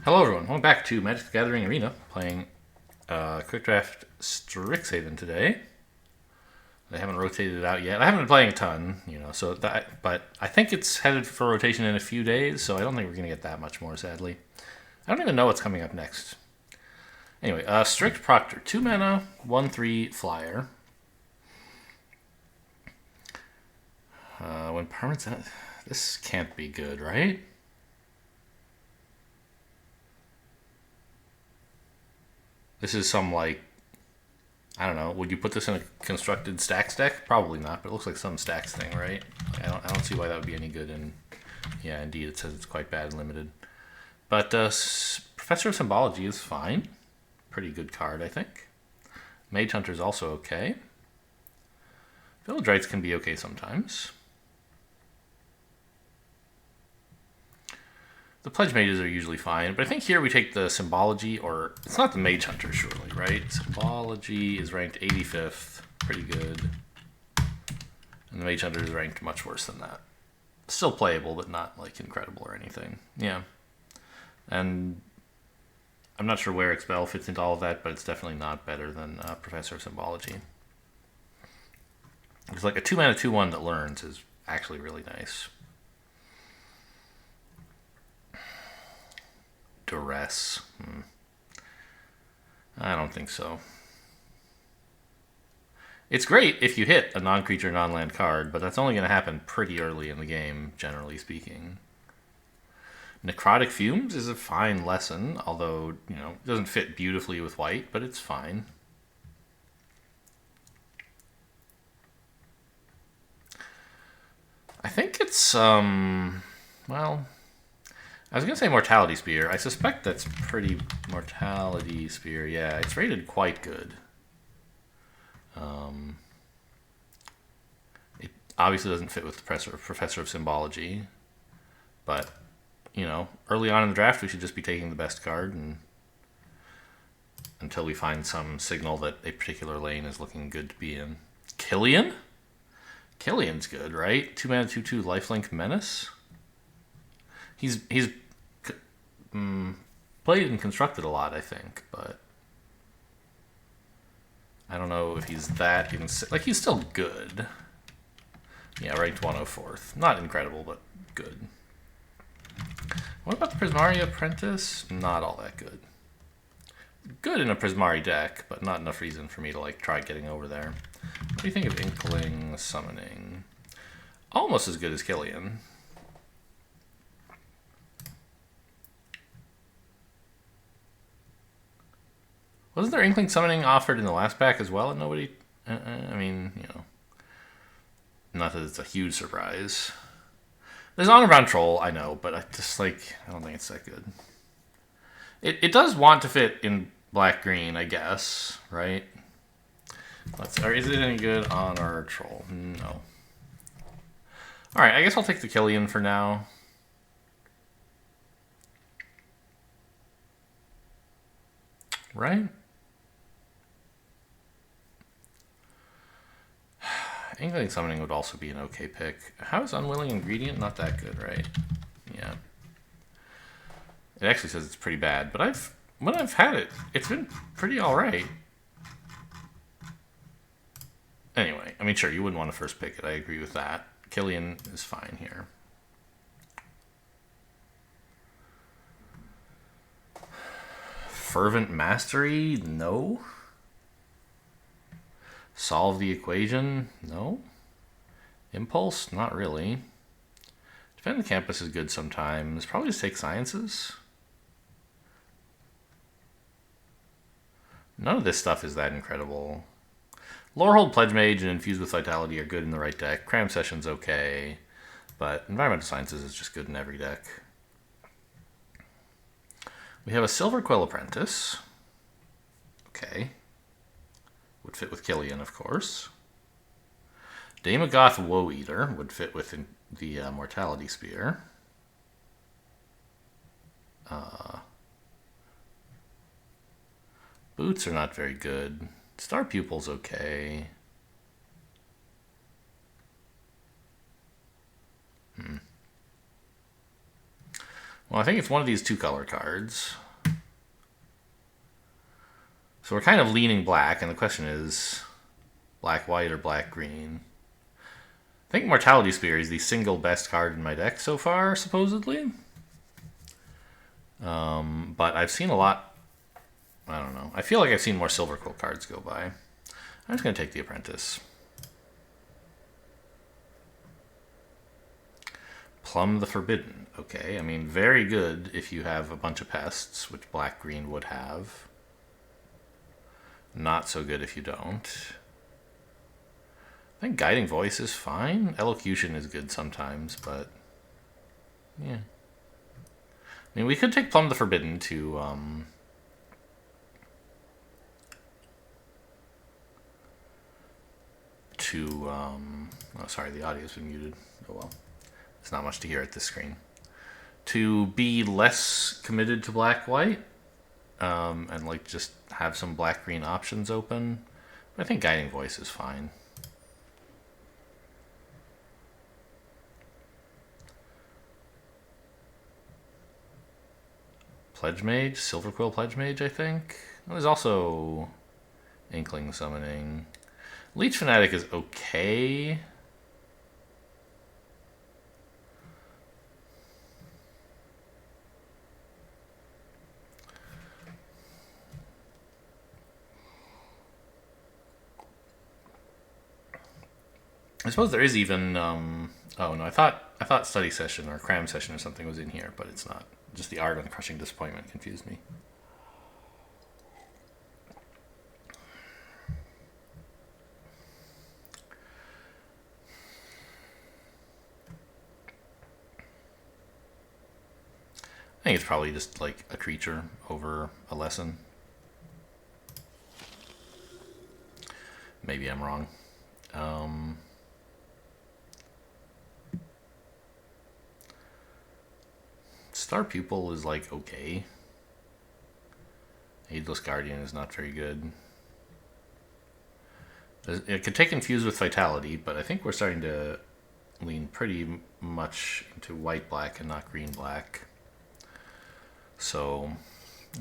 Hello everyone, welcome back to Magic the Gathering Arena, playing Quick Draft Strixhaven today. They haven't rotated it out yet. I haven't been playing a ton, but I think it's headed for rotation in a few days, so I don't think we're going to get that much more, sadly. I don't even know what's coming up next. Anyway, Strict Proctor, 2 mana, 1/3 flyer. When permanents... This can't be good, right? This is some, like, I don't know. Would you put this in a constructed stacks deck? Probably not, but it looks like some stacks thing, right? I don't see why that would be any good. And yeah, indeed, it says it's quite bad and limited. But Professor of Symbology is fine. Pretty good card, I think. Mage Hunter's also okay. Village Rites can be okay sometimes. The Pledge Mages are usually fine, but I think here we take the Symbology, or it's not the Mage Hunter, surely, right? Symbology is ranked 85th, pretty good. And the Mage Hunter is ranked much worse than that. Still playable, but not, like, incredible or anything. Yeah. And I'm not sure where Expel fits into all of that, but it's definitely not better than Professor of Symbology. It's like a 2-mana 2/1 that learns is actually really nice. Duress. I don't think so. It's great if you hit a non-creature, non-land card, but that's only going to happen pretty early in the game, generally speaking. Necrotic Fumes is a fine lesson, although, it doesn't fit beautifully with white, but it's fine. I think it's, well... I was going to say Mortality Spear. I suspect that's pretty... Mortality Spear, yeah. It's rated quite good. It obviously doesn't fit with the Professor of Symbology. But, early on in the draft, we should just be taking the best card and until we find some signal that a particular lane is looking good to be in. Killian? Killian's good, right? 2-mana 2/2 lifelink menace? He's played and constructed a lot, I think, but I don't know if he's that like, he's still good. Yeah, ranked 104th. Not incredible, but good. What about the Prismari Apprentice? Not all that good. Good in a Prismari deck, but not enough reason for me to, like, try getting over there. What do you think of Inkling Summoning? Almost as good as Killian. Wasn't there Inkling Summoning offered in the last pack as well? And nobody... I mean, not that it's a huge surprise. There's Honor-Bound Troll, I know, but I don't think it's that good. It does want to fit in black-green, I guess, right? Is it any good on our Troll? No. Alright, I guess I'll take the Killian for now. Right? Inkling Summoning would also be an okay pick. How is Unwilling Ingredient? Not that good, right? Yeah. It actually says it's pretty bad, but when I've had it, it's been pretty alright. Anyway, I mean, sure, you wouldn't want to first pick it. I agree with that. Killian is fine here. Fervent Mastery? No. Solve the Equation? No. Impulse? Not really. Defend the Campus is good sometimes. Probably just take Sciences. None of this stuff is that incredible. Lorehold, Pledge Mage, and Infused with Vitality are good in the right deck. Cram Session's okay. But Environmental Sciences is just good in every deck. We have a Silver Quill Apprentice. Okay. Would fit with Killian, of course. Daemogoth Woe Eater would fit with the Mortality Spear. Boots are not very good. Star Pupil's okay. Well, I think it's one of these 2-color cards. So we're kind of leaning black, and the question is black-white or black-green. I think Mortality Spear is the single best card in my deck so far, supposedly. But I've seen a lot. I don't know. I feel like I've seen more Silver Quill cards go by. I'm just going to take the Apprentice. Plumb the Forbidden. Okay, I mean, very good if you have a bunch of pests, which black-green would have. Not so good if you don't. I think Guiding Voice is fine. Elocution is good sometimes, but yeah. I mean, we could take Plumb the Forbidden to oh, sorry, the audio's been muted. Oh well. There's not much to hear at this screen. To be less committed to black-white, and like just have some black-green options open. But I think Guiding Voice is fine. Pledge Mage, Silver Quill Pledge Mage, I think. Well, there's also Inkling Summoning. Leech Fanatic is okay. I suppose there is even. Oh no, I thought Study Session or Cram Session or something was in here, but it's not. Just the Art on Crushing Disappointment confused me. I think it's probably just like a creature over a lesson. Maybe I'm wrong. Star Pupil is like okay. Ageless Guardian is not very good. It could take Infused with Vitality, but I think we're starting to lean pretty much into white-black and not green-black. So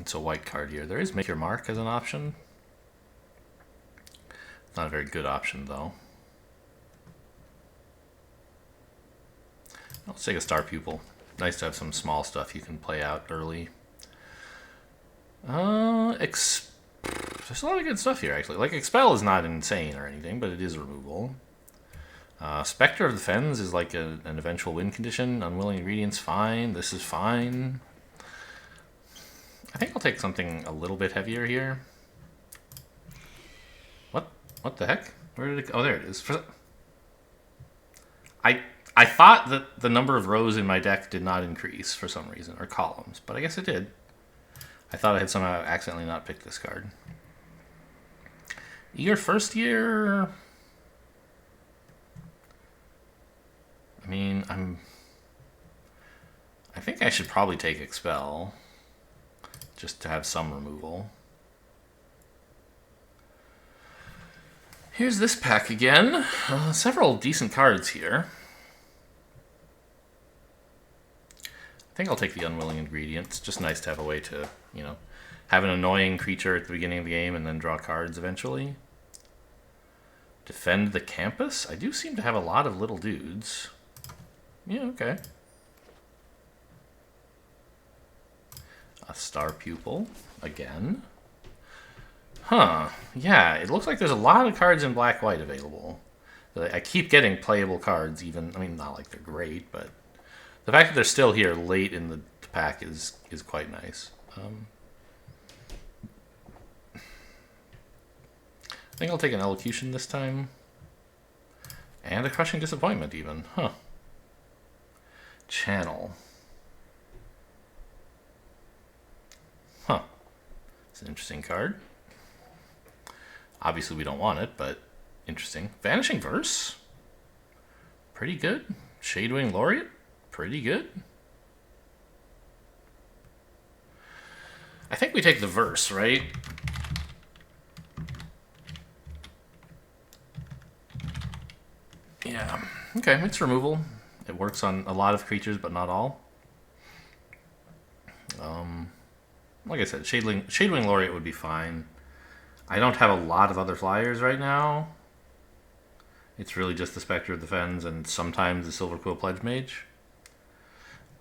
it's a white card here. There is Make Your Mark as an option. Not a very good option, though. Let's take a Star Pupil. Nice to have some small stuff you can play out early. There's a lot of good stuff here, actually. Like, Expel is not insane or anything, but it is removal. Spectre of the Fens is like an eventual win condition. Unwilling Ingredients, fine. This is fine. I think I'll take something a little bit heavier here. What the heck? Where did it go? Oh, there it is. I thought that the number of rows in my deck did not increase for some reason, or columns, but I guess it did. I thought I had somehow accidentally not picked this card. Your first year... I mean, I think I should probably take Expel, just to have some removal. Here's this pack again. Several decent cards here. I think I'll take the Unwilling Ingredient. It's just nice to have a way to, you know, have an annoying creature at the beginning of the game and then draw cards eventually. Defend the Campus? I do seem to have a lot of little dudes. Yeah, okay. A Star Pupil, again. Huh, yeah, it looks like there's a lot of cards in black-white available. I keep getting playable cards, even, I mean, not like they're great, but the fact that they're still here late in the pack is quite nice. I think I'll take an Elocution this time. And a Crushing Disappointment, even. Huh. Channel. Huh. It's an interesting card. Obviously, we don't want it, but interesting. Vanishing Verse. Pretty good. Shadewing Laureate. Pretty good. I think we take the Verse, right? Yeah. Okay, it's removal. It works on a lot of creatures, but not all. Like I said, Shadewing Laureate would be fine. I don't have a lot of other flyers right now. It's really just the Spectre of the Fens and sometimes the Silver Quill Pledge Mage.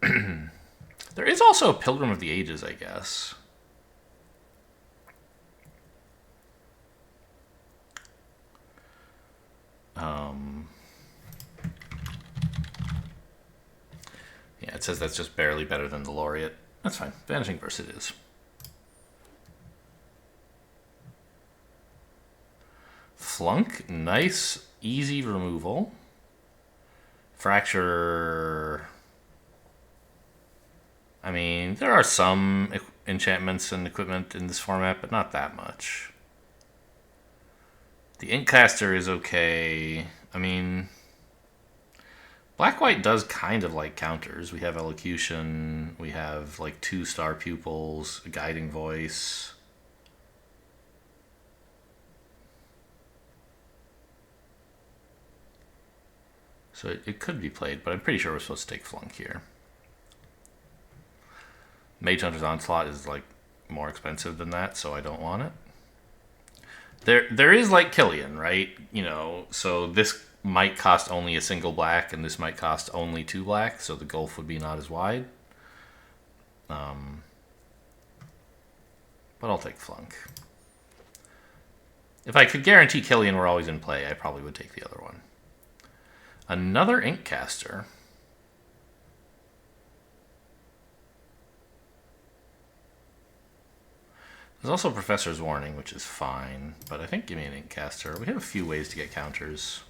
There is also a Pilgrim of the Ages, I guess. Yeah, it says that's just barely better than the Laureate. That's fine. Vanishing Verse it is. Flunk, nice, easy removal. Fracture. I mean, there are some enchantments and equipment in this format, but not that much. The Inkcaster is okay. I mean, Black-White does kind of like counters. We have Elocution, we have like 2-star Pupils, a Guiding Voice. So it could be played, but I'm pretty sure we're supposed to take Flunk here. Mage Hunter's Onslaught is like more expensive than that, so I don't want it. There is like Killian, right? You know, so this might cost only a single black, and this might cost only 2 black, so the gulf would be not as wide. But I'll take Flunk. If I could guarantee Killian were always in play, I probably would take the other one. Another Inkcaster. There's also Professor's Warning, which is fine, but I think give me an Inkcaster. We have a few ways to get counters.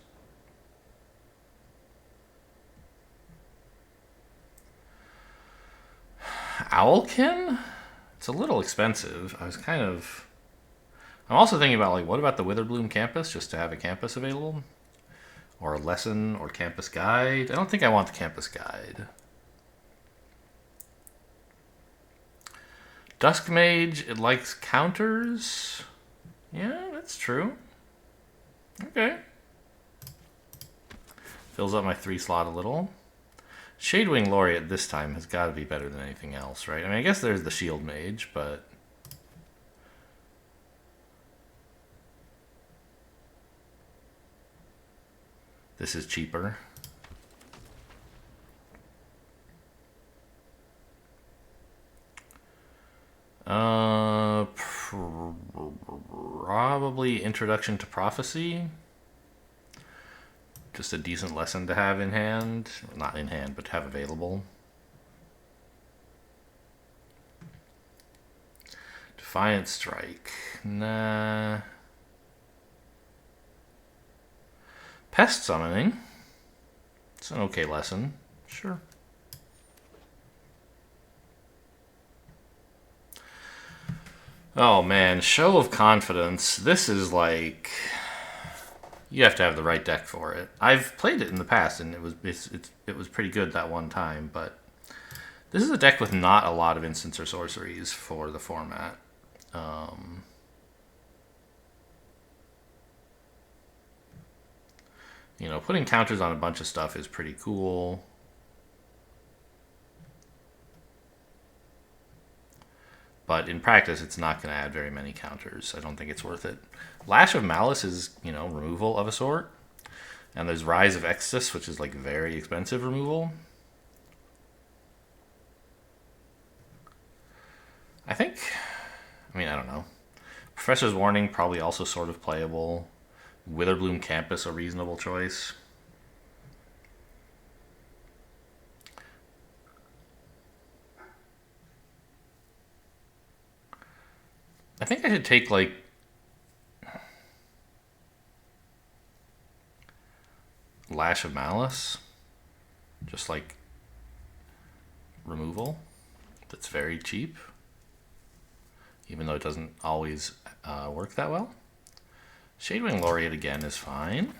Owlkin? It's a little expensive. I'm also thinking about, like, what about the Witherbloom Campus, just to have a campus available? Or a lesson or campus guide. I don't think I want the campus guide. Dusk Mage, it likes counters. Yeah, that's true. Okay. Fills up my 3 slot a little. Shadewing Laureate this time has got to be better than anything else, right? I mean, I guess there's the Shield Mage, but... this is cheaper. Probably Introduction to Prophecy. Just a decent lesson to have in hand. Not in hand, but to have available. Defiant Strike. Nah. Pest Summoning. It's an okay lesson. Sure. Oh man, Show of Confidence. This is like... you have to have the right deck for it. I've played it in the past, and it was pretty good that one time, but this is a deck with not a lot of instants or sorceries for the format. You know, putting counters on a bunch of stuff is pretty cool. But in practice, it's not going to add very many counters. I don't think it's worth it. Lash of Malice is, you know, removal of a sort. And there's Rise of Exodus, which is like very expensive removal. I don't know. Professor's Warning, probably also sort of playable. Witherbloom Campus, a reasonable choice. I think I should take, like... Lash of Malice. Just, like... removal. That's very cheap. Even though it doesn't always work that well. Shadewing Laureate again is fine.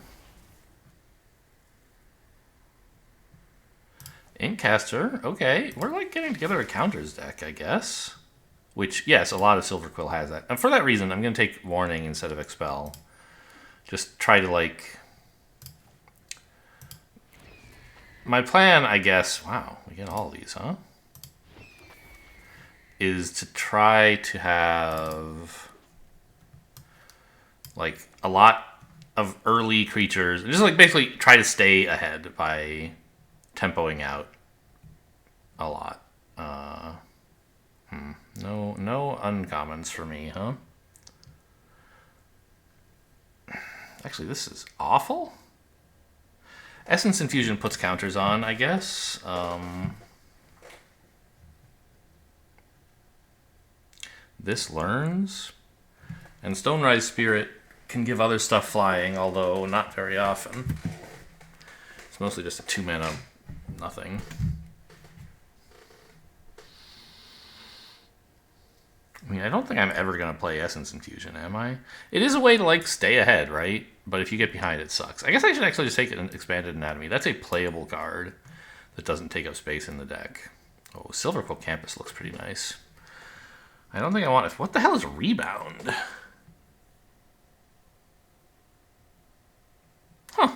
Inkcaster, okay. We're like getting together a counters deck, I guess. Which, yes, a lot of Silver Quill has that. And for that reason, I'm going to take Warning instead of Expel. Just try to, like... my plan, I guess... wow, we get all of these, huh? is to try to have like a lot of early creatures. Just like basically try to stay ahead by tempoing out a lot. No uncommons for me, huh? Actually, this is awful. Essence Infusion puts counters on, I guess. This learns. And Stonerise Spirit can give other stuff flying, although not very often. It's mostly just a 2-mana nothing. I mean, I don't think I'm ever going to play Essence Infusion, am I? It is a way to, like, stay ahead, right? But if you get behind, it sucks. I guess I should actually just take an Expanded Anatomy. That's a playable card that doesn't take up space in the deck. Oh, Silverquill Campus looks pretty nice. I don't think I want it. What the hell is Rebound? Huh.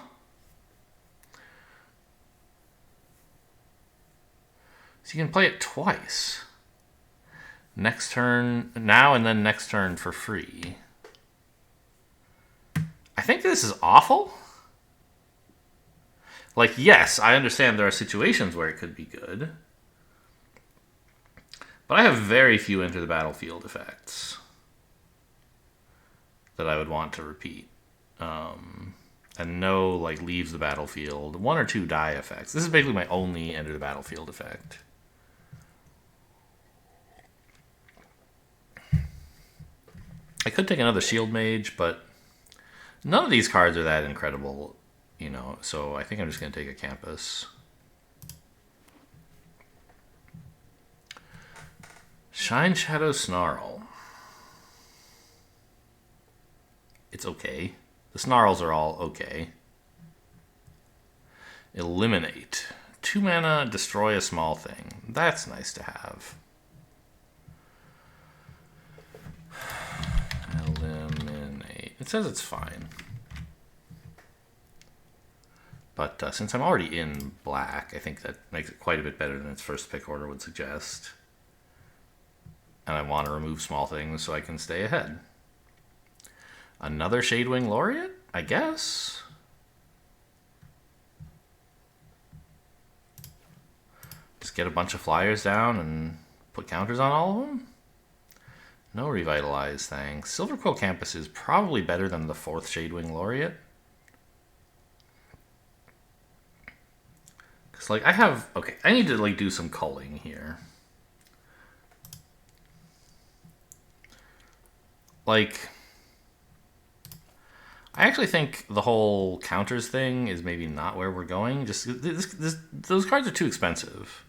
So you can play it twice. Next turn, now and then next turn for free. I think this is awful. Like, yes, I understand there are situations where it could be good. But I have very few enter the battlefield effects that I would want to repeat. And no, like, leaves the battlefield. 1 or 2 die effects. This is basically my only enter the battlefield effect. I could take another Shield Mage, but none of these cards are that incredible, you know, so I think I'm just going to take a Campus. Shine Shadow Snarl. It's okay. The Snarls are all okay. Eliminate. 2 mana, destroy a small thing. That's nice to have. Eliminate. It says it's fine. But since I'm already in black, I think that makes it quite a bit better than its first pick order would suggest. And I want to remove small things so I can stay ahead. Another Shadewing Laureate, I guess. Just get a bunch of flyers down and put counters on all of them. No Revitalize, thanks. Silverquill Campus is probably better than the 4th Shadewing Laureate. Because, like, I have... Okay, I need to, like, do some culling here. Like... I actually think the whole counters thing is maybe not where we're going. Just those cards are too expensive.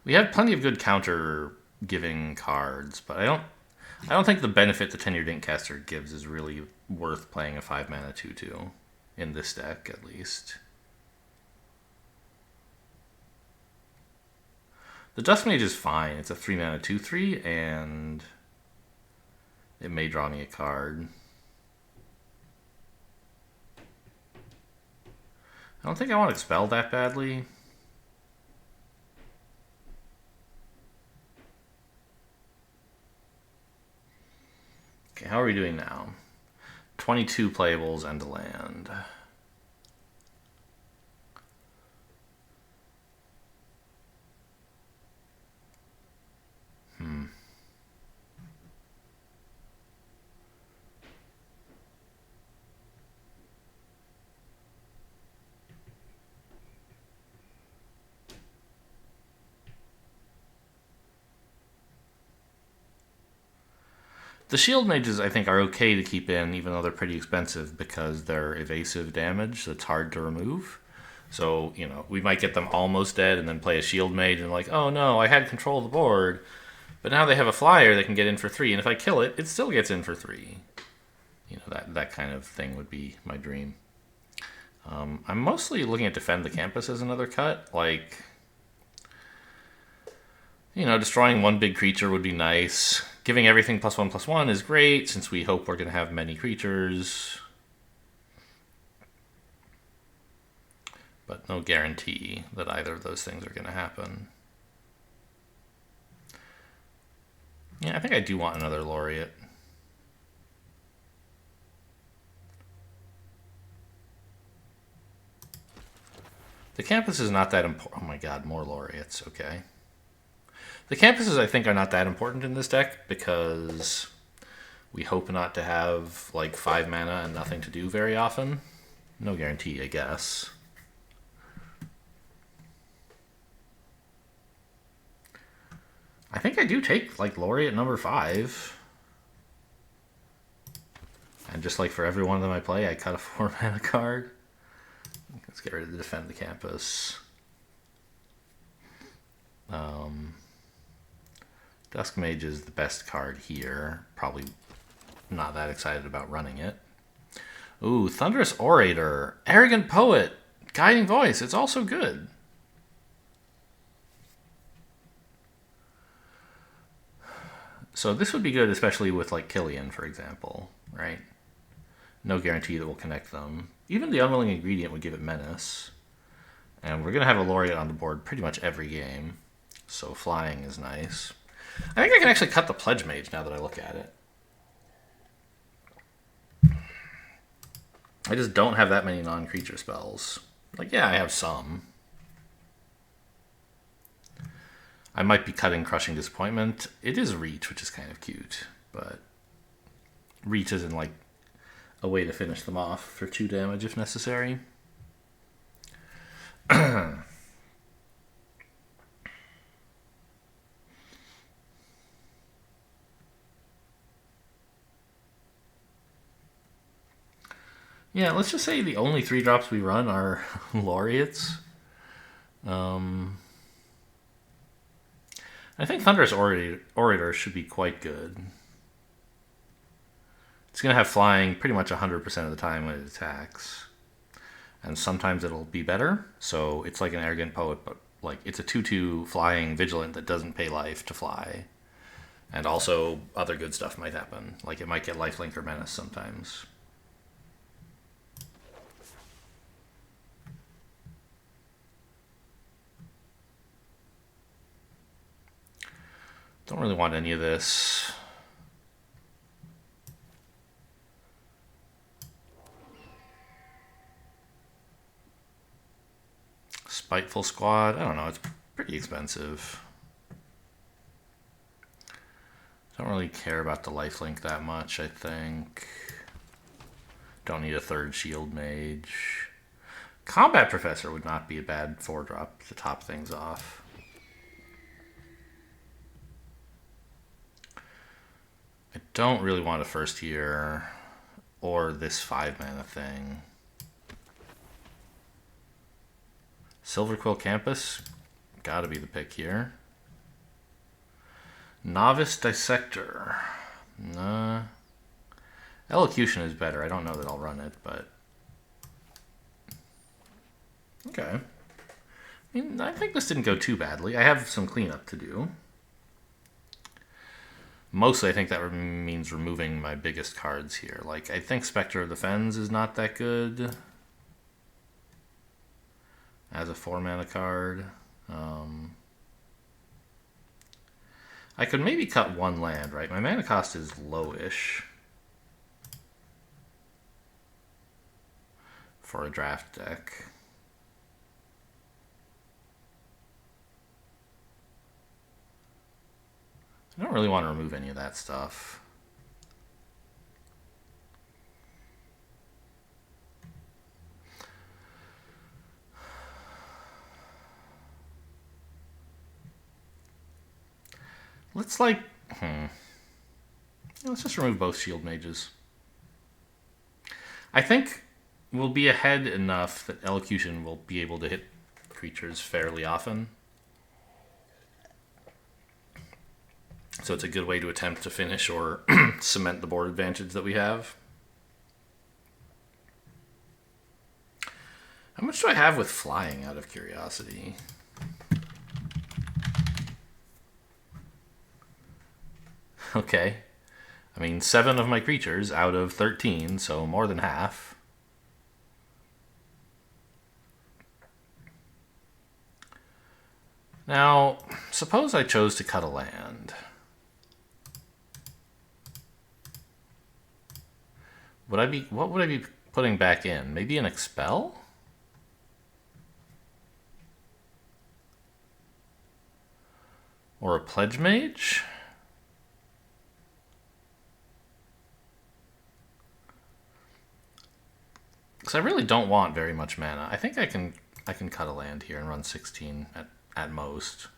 We have plenty of good counter giving cards, but I don't think the benefit the Tenured Inkcaster gives is really worth playing a 5-mana 2/2 in this deck, at least. The Dust Mage is fine. It's a 3-mana 2/3, and it may draw me a card. I don't think I want to Expel that badly. Okay, how are we doing now? 22 playables and a land. The Shield Mages, I think, are okay to keep in, even though they're pretty expensive, because they're evasive damage that's hard to remove. So, you know, we might get them almost dead and then play a Shield Mage and like, oh no, I had control of the board. But now they have a flyer that can get in for 3, and if I kill it, it still gets in for 3. You know, that kind of thing would be my dream. I'm mostly looking at Defend the Campus as another cut. Like, you know, destroying one big creature would be nice. Giving everything +1/+1 is great, since we hope we're going to have many creatures. but no guarantee that either of those things are going to happen. Yeah, I think I do want another laureate. The campus is not that important. Oh my god, more laureates. Okay. The campuses, I think, are not that important in this deck because we hope not to have like 5 mana and nothing to do very often. No guarantee, I guess. I think I do take like laureate number 5. And just like for every one of them I play, I cut a 4 mana card. Let's get rid of the defend the campus. Dusk Mage is the best card here. Probably not that excited about running it. Ooh, Thunderous Orator, Arrogant Poet, Guiding Voice. It's also good. So this would be good, especially with like Killian, for example, right? No guarantee that we'll connect them. Even the Unwilling Ingredient would give it Menace. And we're going to have a laureate on the board pretty much every game. So flying is nice. I think I can actually cut the Pledge Mage now that I look at it. I just don't have that many non-creature spells. Like, yeah, I have some. I might be cutting Crushing Disappointment. It is Reach, which is kind of cute. But Reach isn't like a way to finish them off for 2 damage if necessary. Yeah, let's just say the only 3-drops we run are laureates. I think Thunderous Orator should be quite good. It's going to have flying pretty much 100% of the time when it attacks. And sometimes it'll be better. So it's like an Arrogant Poet, but like it's a 2/2 flying vigilant that doesn't pay life to fly. And also other good stuff might happen. Like it might get lifelink or menace sometimes. Don't really want any of this. Spiteful Squad. I don't know. It's pretty expensive. Don't really care about the lifelink that much, I think. Don't need a 3rd Shield Mage. Combat Professor would not be a bad 4-drop to top things off. I don't really want a first year or this 5 mana thing. Silverquill Campus, gotta be the pick here. Novice Dissector. Nah. Elocution is better. I don't know that I'll run it, but... Okay. I mean, I think this didn't go too badly. I have some cleanup to do. Mostly, I think that means removing my biggest cards here. Like, I think Spectre of the Fens is not that good as a 4-mana card. I could maybe cut 1 land, right? My mana cost is lowish for a draft deck. I don't really want to remove any of that stuff. Let's let's just remove both Shield Mages. I think we'll be ahead enough that Elocution will be able to hit creatures fairly often. So it's a good way to attempt to finish or cement the board advantage that we have. How much do I have with flying, out of curiosity? Okay. I mean, 7 of my creatures out of 13, so more than half. Now, suppose I chose to cut a land. What would I be putting back in? Maybe an expel? Or a pledge mage? Because I really don't want very much mana. I think I can cut a land here and run 16 at most.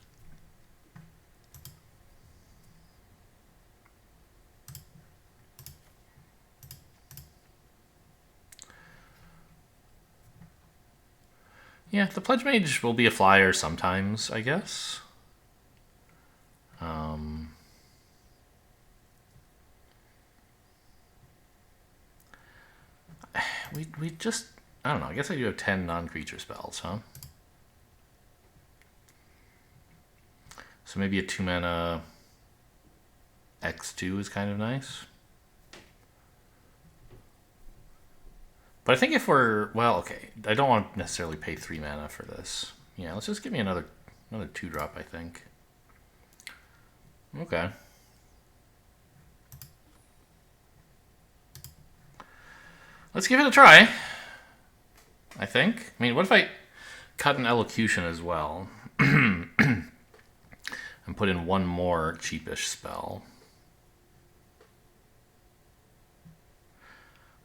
Yeah, the Pledge Mage will be a flyer sometimes, I guess. We just, I don't know, I guess I do have 10 non-creature spells, huh? So maybe a 2-mana X2 is kind of nice. But I think if we're, well, okay, I don't want to necessarily pay 3 mana for this. Yeah, let's just give me another 2-drop, I think. Okay. Let's give it a try, I think. I mean, what if I cut an Elocution as well? And put in one more cheapish spell.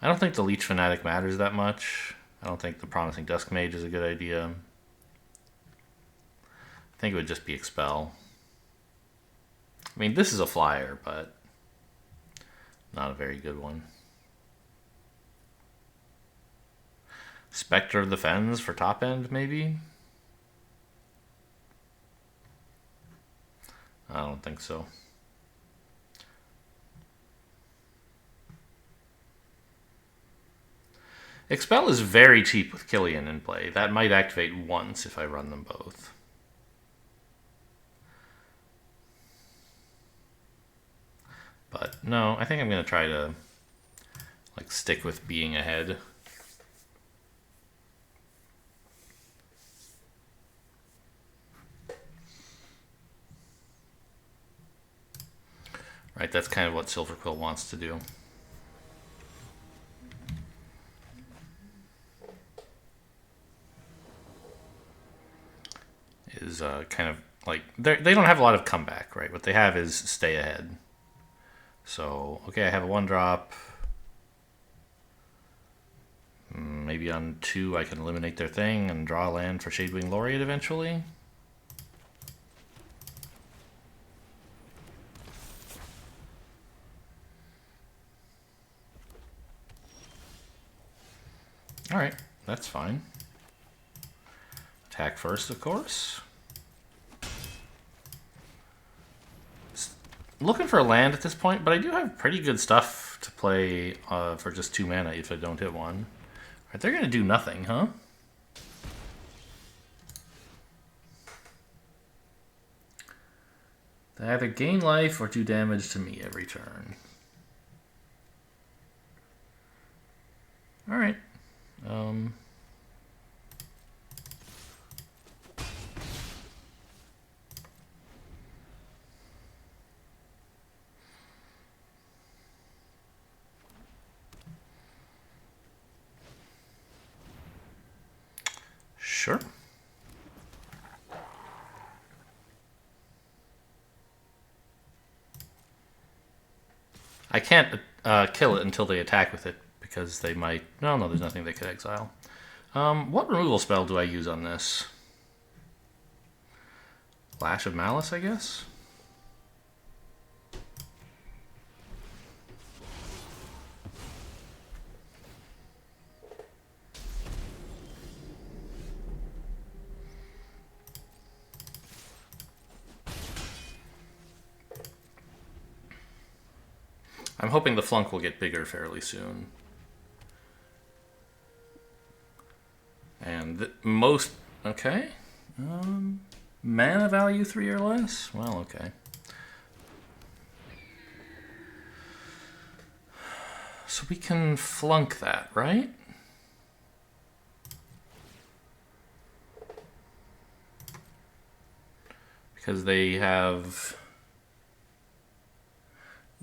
I don't think the Leech Fanatic matters that much. I don't think the Promising Dusk Mage is a good idea. I think it would just be Expel. I mean, this is a flyer, but not a very good one. Spectre of the Fens for top end, maybe? I don't think so. Expel is very cheap with Killian in play. That might activate once if I run them both. But no, I think I'm going to try to like stick with being ahead. Right, that's kind of what Silverquill wants to do. Is kind of like, they don't have a lot of comeback, right? What they have is stay ahead. So, okay, I have a 1-drop. Maybe on 2 I can eliminate their thing and draw a land for Shadewing Laureate eventually. Alright, that's fine. Attack first, of course. Looking for a land at this point, but I do have pretty good stuff to play for just 2 mana if I don't hit one. Right, they're going to do nothing, huh? They either gain life or do damage to me every turn. Alright. Sure. I can't kill it until they attack with it, because they might... No, there's nothing they could exile. What removal spell do I use on this? Lash of Malice, I guess? I'm hoping the flunk will get bigger fairly soon. And most... Okay. Mana value 3 or less? Well, okay. So we can flunk that, right? Because they have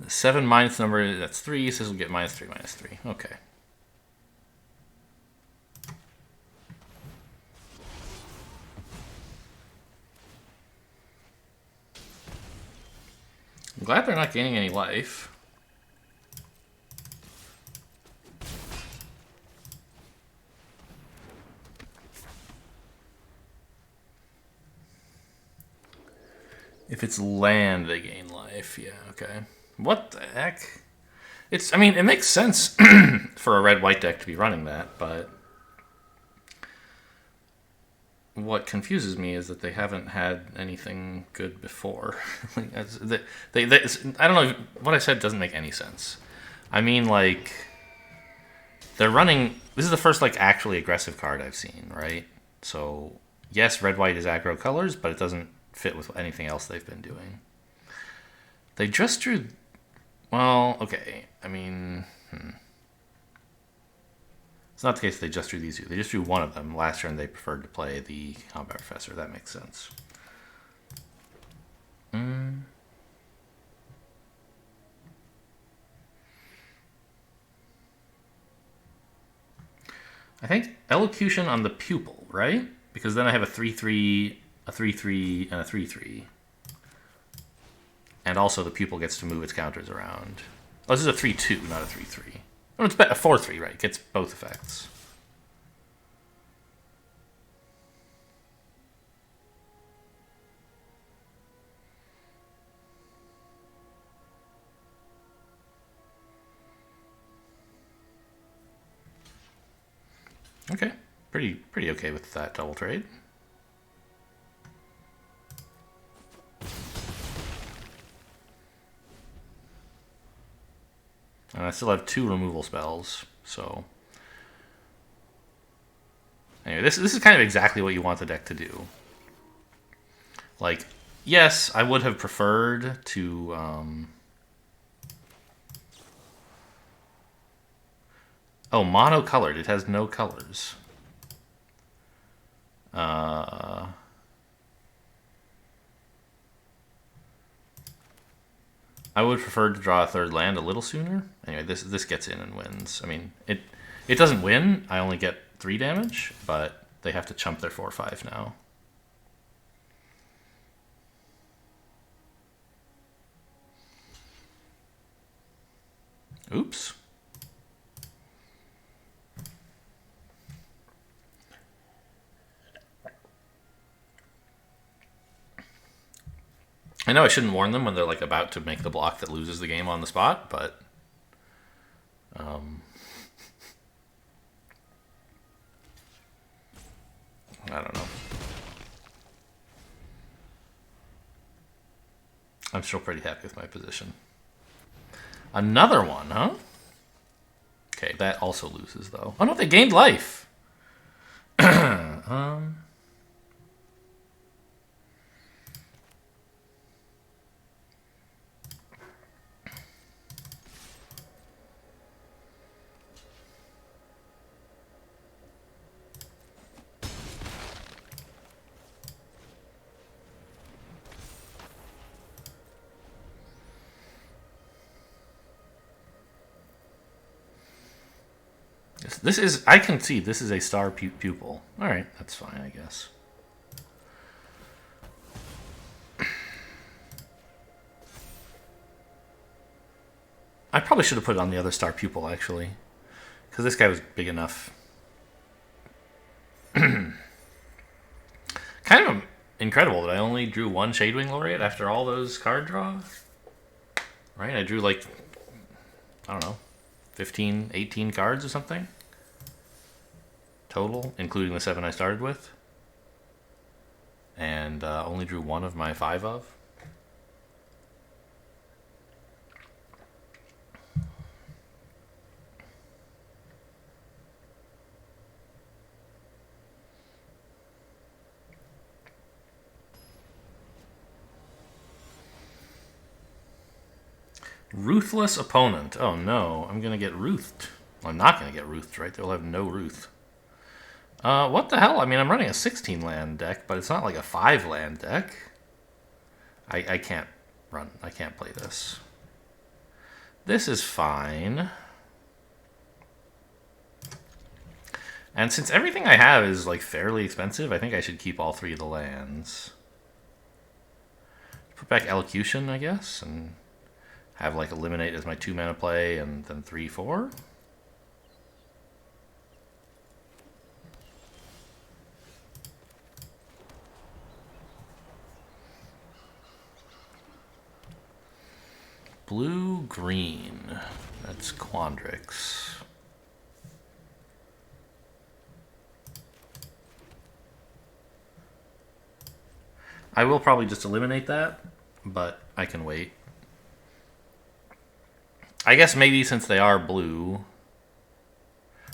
7 minus number, that's 3, so this will get -3, -3. Okay. I'm glad they're not gaining any life. If it's land, they gain life. Yeah, okay. What the heck? I mean, it makes sense for a red-white deck to be running that, but what confuses me is that they haven't had anything good before. Like, I don't know. What I said doesn't make any sense. I mean, like, they're running... This is the first, like, actually aggressive card I've seen, right? So, yes, red-white is aggro colors, but it doesn't fit with anything else they've been doing. They just drew... Well, okay. I mean... It's not the case they just drew these two. They just drew one of them. Last turn they preferred to play the Combat Professor. That makes sense. I think Elocution on the Pupil, right? Because then I have a 3/3, a 3/3, and a 3/3. And also the Pupil gets to move its counters around. Oh, this is a 3/2, not a 3/3. Oh, it's a 4/3, right? It gets both effects. Okay, pretty okay with that double trade. And I still have 2 removal spells, so... Anyway, this is kind of exactly what you want the deck to do. Like, yes, I would have preferred to... Oh, monocolored. It has no colors. I would prefer to draw a 3rd land a little sooner. Anyway, this gets in and wins. I mean, it doesn't win. I only get 3 damage, but they have to chump their 4/5 now. Oops. I know I shouldn't warn them when they're like about to make the block that loses the game on the spot, but I don't know. I'm still pretty happy with my position. Another one, huh? Okay, that also loses though. Oh no, they gained life. This is, I can see, this is a star pupil. Alright, that's fine, I guess. I probably should have put it on the other star pupil, actually. Because this guy was big enough. Kind of incredible that I only drew 1 Shadewing Laureate after all those card draw. Right, I drew like, I don't know, 15, 18 cards or something. Total, including the 7 I started with. And only drew 1 of my 5 of. Ruthless opponent. Oh no, I'm gonna get ruthed. Well, I'm not gonna get ruthed, right? They'll have no ruth. What the hell? I mean, I'm running a 16 land deck, but it's not like a 5 land deck. I can't run. I can't play this. This is fine. And since everything I have is like fairly expensive, I think I should keep all 3 of the lands. Put back Elocution, I guess, and have like Eliminate as my 2 mana play, and then 3/4. Blue green. That's Quandrix. I will probably just eliminate that, but I can wait. I guess maybe since they are blue,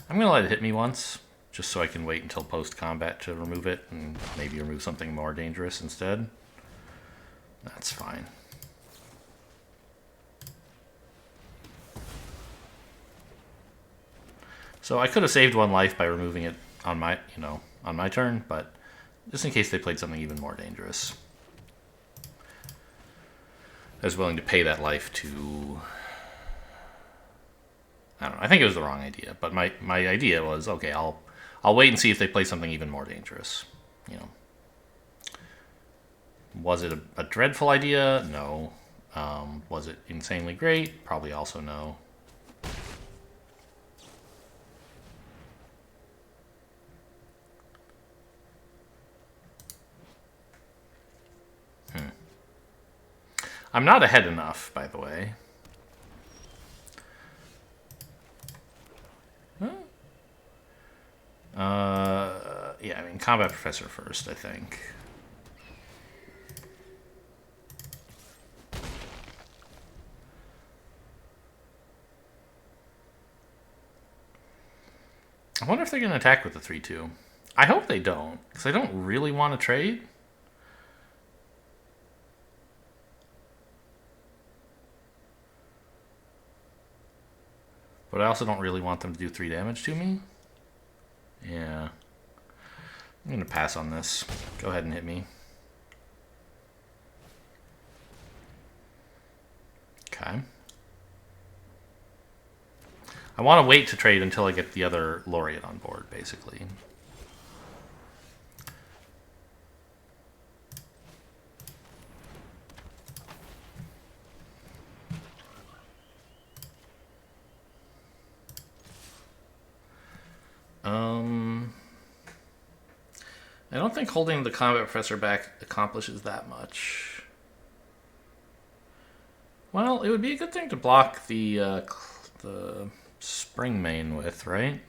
I'm going to let it hit me once, just so I can wait until post-combat to remove it, and maybe remove something more dangerous instead. That's fine. So I could have saved 1 life by removing it on my, on my turn, but just in case they played something even more dangerous, I was willing to pay that life to... I don't know. I think it was the wrong idea, but my idea was, okay, I'll wait and see if they play something even more dangerous. Was it a dreadful idea? No. Was it insanely great? Probably also no. I'm not ahead enough, by the way. Yeah, I mean, Combat Professor first, I think. I wonder if they're going to attack with the 3/2. I hope they don't, because I don't really want to trade. But I also don't really want them to do 3 damage to me. Yeah. I'm going to pass on this. Go ahead and hit me. Okay. I want to wait to trade until I get the other Laureate on board, basically. I don't think holding the Combat Professor back accomplishes that much. Well, it would be a good thing to block the Spring Main with, right?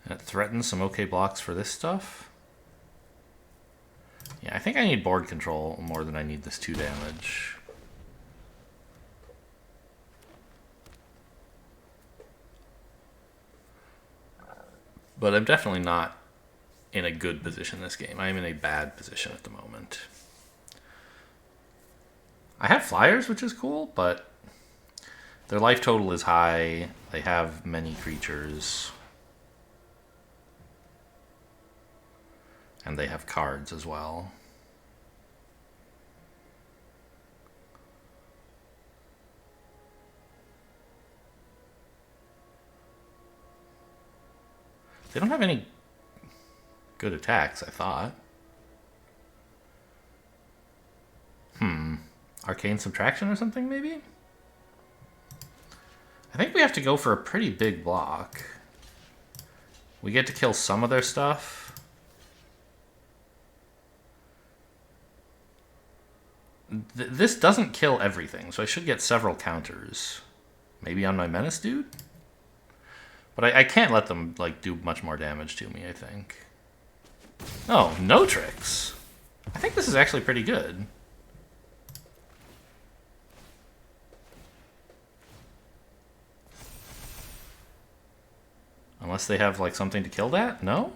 It threatens some okay blocks for this stuff. Yeah, I think I need board control more than I need this 2 damage. But I'm definitely not in a good position this game. I'm in a bad position at the moment. I have flyers, which is cool, but their life total is high. They have many creatures. And they have cards as well. They don't have any good attacks, I thought. Arcane Subtraction or something, maybe? I think we have to go for a pretty big block. We get to kill some of their stuff. This doesn't kill everything, so I should get several counters. Maybe on my Menace dude? But I can't let them like do much more damage to me, I think. Oh, no tricks. I think this is actually pretty good. Unless they have like something to kill that? No?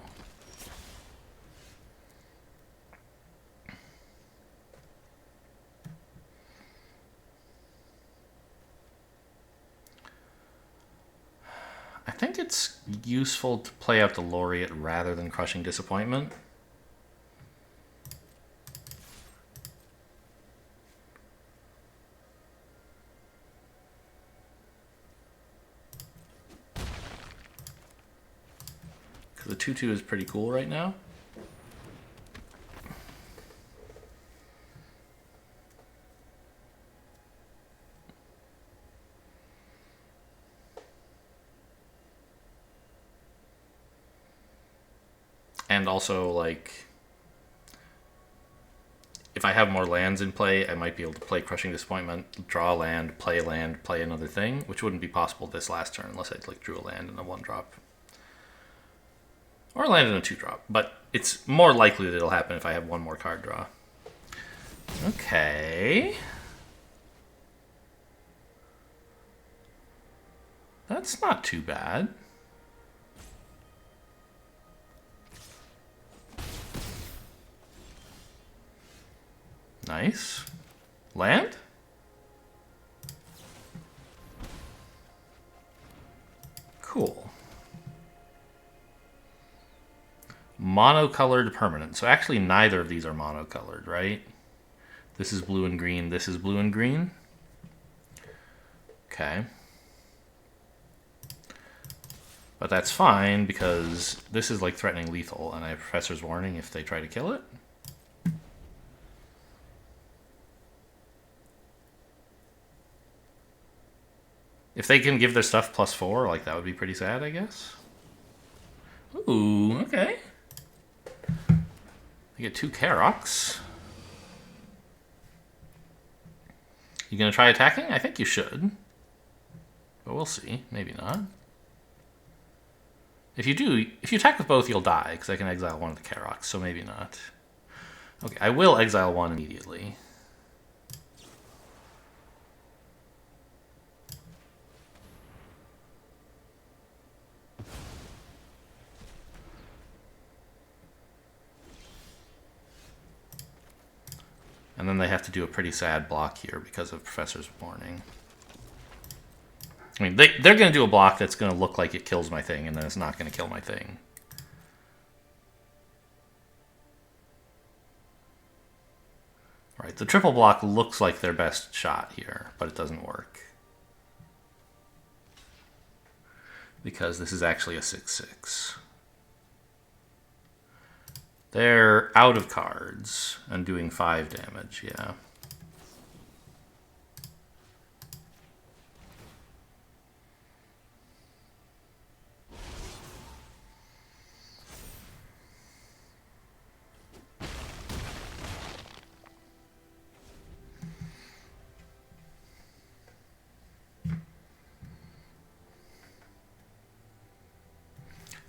I think it's useful to play out the Laureate rather than Crushing Disappointment. the 2/2 is pretty cool right now. And also, like, if I have more lands in play, I might be able to play Crushing Disappointment, draw a land, play another thing, which wouldn't be possible this last turn unless I like drew a land in a 1-drop. Or a land in a 2-drop. But it's more likely that it'll happen if I have one more card draw. Okay. That's not too bad. Nice. Land? Cool. Monocolored permanent. So actually neither of these are monocolored, right? This is blue and green, this is blue and green. Okay. But that's fine because this is like threatening lethal and I have Professor's Warning if they try to kill it. If they can give their stuff +4, like that would be pretty sad, I guess. Ooh, okay. I get 2 Karoks. You gonna try attacking? I think you should. But we'll see. Maybe not. If you attack with both, you'll die, because I can exile one of the Karoks, so maybe not. Okay, I will exile one immediately. And then they have to do a pretty sad block here because of Professor's Warning. I mean, they're going to do a block that's going to look like it kills my thing, and then it's not going to kill my thing. Right, the triple block looks like their best shot here, but it doesn't work. Because this is actually a 6/6. They're out of cards and doing 5 damage, yeah.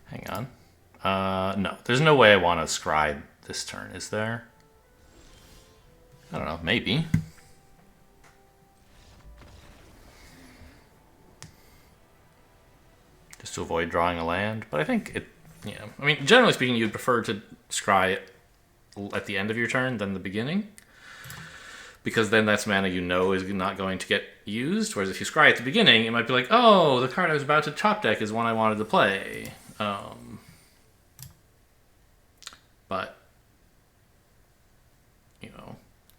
Hang on. No, there's no way I want to scribe this turn, is there? I don't know, maybe. Just to avoid drawing a land, but I think it, yeah. I mean, generally speaking, you'd prefer to scry at the end of your turn than the beginning. Because then that's mana you know is not going to get used, whereas if you scry at the beginning, it might be like, oh, the card I was about to top deck is one I wanted to play. But, you know,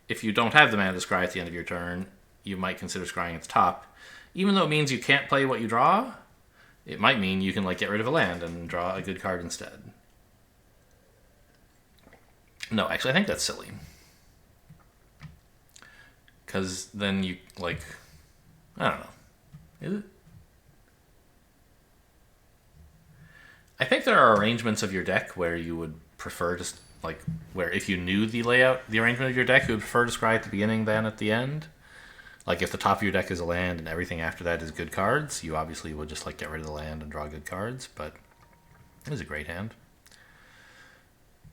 if you don't have the mana to scry at the end of your turn, you might consider scrying at the top. Even though it means you can't play what you draw, it might mean you can, like, get rid of a land and draw a good card instead. No, actually, I think that's silly. Because then you, like, I don't know. Is it? I think there are arrangements of your deck where you would prefer to, like, where if you knew the layout, the arrangement of your deck, you would prefer to scry at the beginning than at the end. Like, if the top of your deck is a land and everything after that is good cards, you obviously would just, like, get rid of the land and draw good cards, but it is a great hand.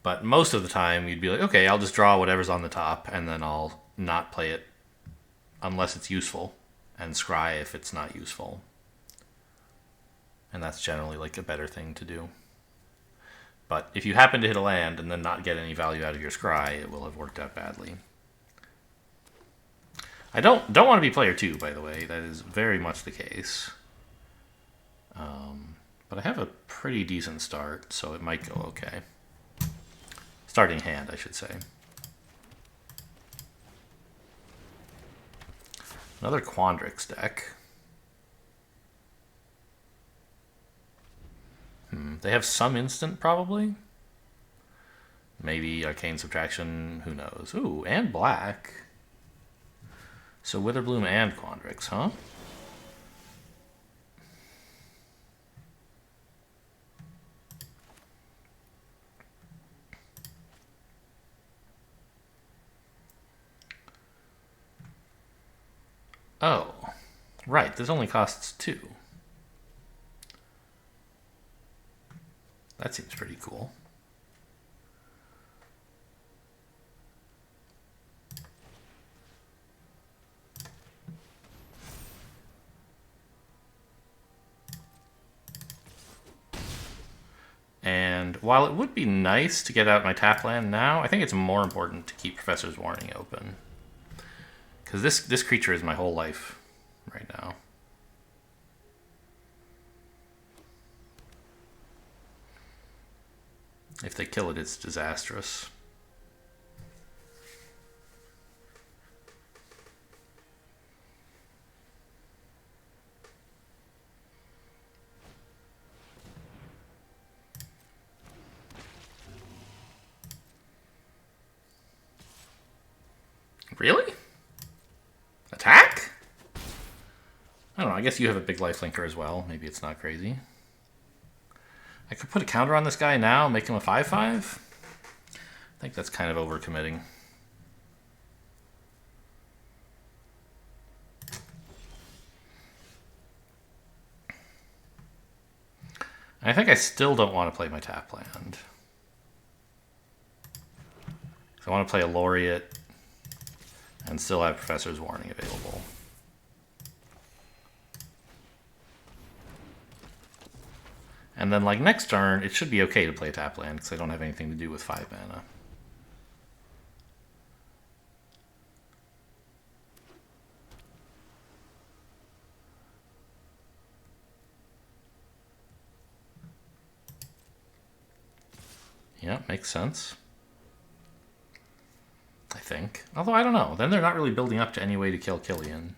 But most of the time, you'd be like, okay, I'll just draw whatever's on the top, and then I'll not play it unless it's useful, and scry if it's not useful. And that's generally, like, a better thing to do. But if you happen to hit a land and then not get any value out of your scry, it will have worked out badly. I don't want to be player 2, by the way. That is very much the case. But I have a pretty decent start, so it might go okay. Starting hand, I should say. Another Quandrix deck. They have some instant, probably. Maybe Arcane Subtraction, who knows. Ooh, and black. So Witherbloom and Quandrix, huh? Oh, right, this only costs 2. That seems pretty cool. And while it would be nice to get out my tap land now, I think it's more important to keep Professor's Warning open. Because this creature is my whole life right now. If they kill it, it's disastrous. Really? Attack? I don't know, I guess you have a big lifelinker as well. Maybe it's not crazy. I could put a counter on this guy now, make him a 5/5. I think that's kind of overcommitting. I think I still don't want to play my tap land. So I want to play a Laureate and still have Professor's Warning available. And then, like, next turn, it should be okay to play tap land because I don't have anything to do with 5 mana. Yeah, makes sense. I think. Although, I don't know. Then they're not really building up to any way to kill Killian.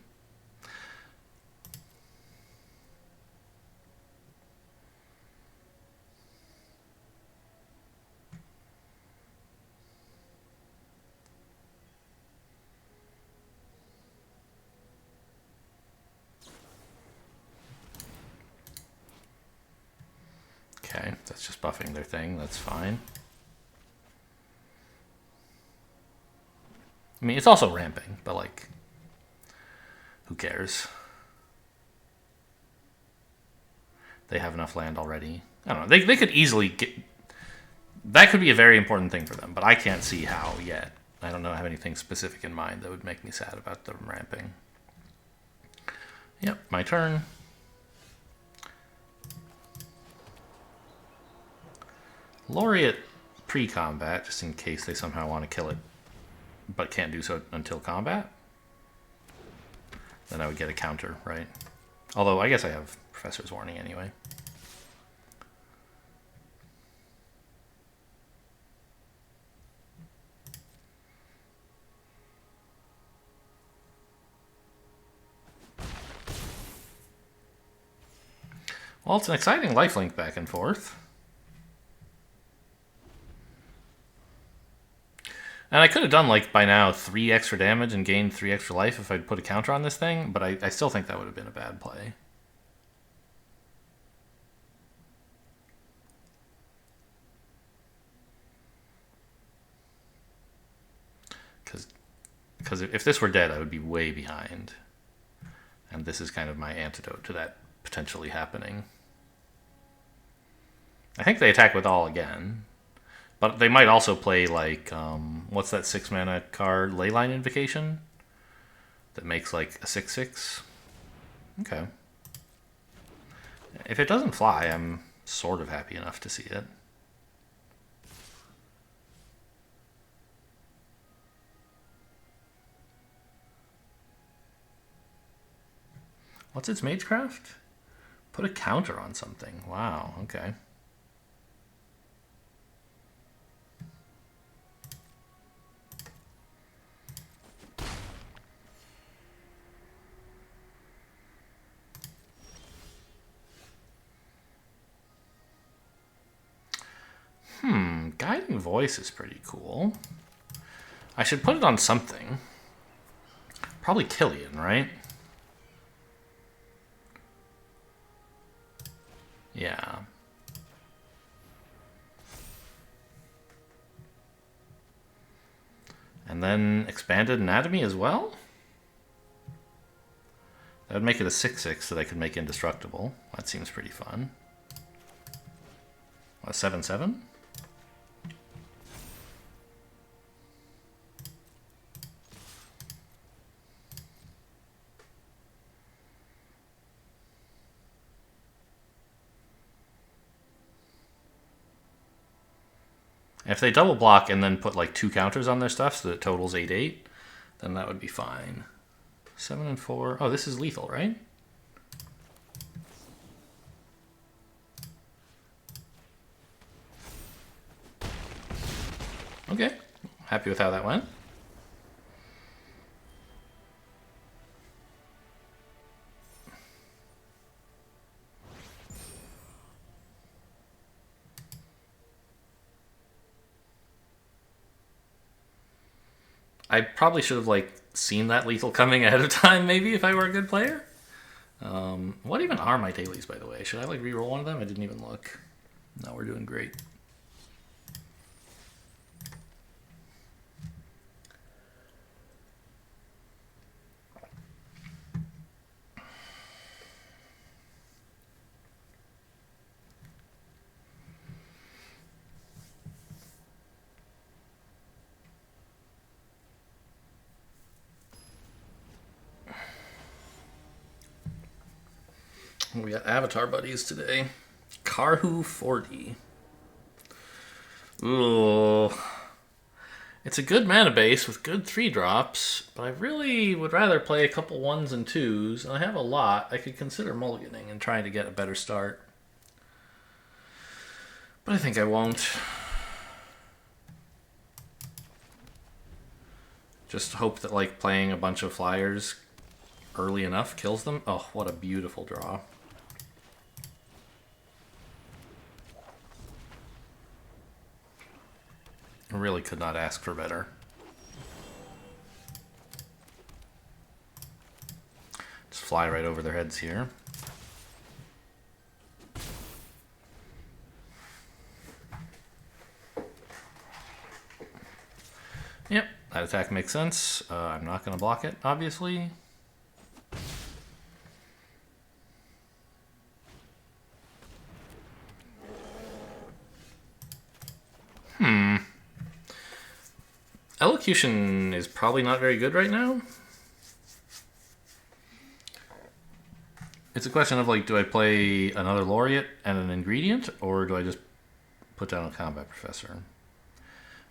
Okay, that's just buffing their thing. That's fine. I mean, it's also ramping, but, like, who cares? They have enough land already. I don't know. They could easily get... That could be a very important thing for them, but I can't see how yet. I don't know, have anything specific in mind that would make me sad about them ramping. Yep, my turn. Laureate pre-combat, just in case they somehow want to kill it, but can't do so until combat. Then I would get a counter, right? Although, I guess I have Professor's Warning anyway. Well, it's an exciting lifelink back and forth. And I could have done, like, by now 3 extra damage and gained 3 extra life if I'd put a counter on this thing, but I still think that would have been a bad play. Because if this were dead, I would be way behind. And this is kind of my antidote to that potentially happening. I think they attack with all again. But they might also play, like, what's that 6 mana card? Leyline Invocation? That makes, like, a 6/6? Okay. If it doesn't fly, I'm sort of happy enough to see it. What's its Magecraft? Put a counter on something. Wow, okay. Guiding Voice is pretty cool. I should put it on something. Probably Killian, right? Yeah. And then Expanded Anatomy as well? That would make it a 6/6 that I could make indestructible. That seems pretty fun. A 7/7? If they double block and then put like 2 counters on their stuff so that it totals 8/8, then that would be fine. 7 and 4. Oh, this is lethal, right? Okay. Happy with how that went. I probably should have like seen that lethal coming ahead of time, maybe, if I were a good player. What even are my dailies, by the way? Should I like reroll one of them? I didn't even look. No, we're doing great. We got Avatar buddies today. Karhu 40. Ooh. It's a good mana base with good 3-drops, but I really would rather play a couple 1s and 2s, and I have a lot. I could consider mulliganing and trying to get a better start. But I think I won't. Just hope that like playing a bunch of flyers early enough kills them. Oh, what a beautiful draw. I really could not ask for better. Just fly right over their heads here. Yep, that attack makes sense. I'm not going to block it, obviously. Elocution is probably not very good right now. It's a question of like, do I play another Laureate and an Ingredient, or do I just put down a Combat Professor?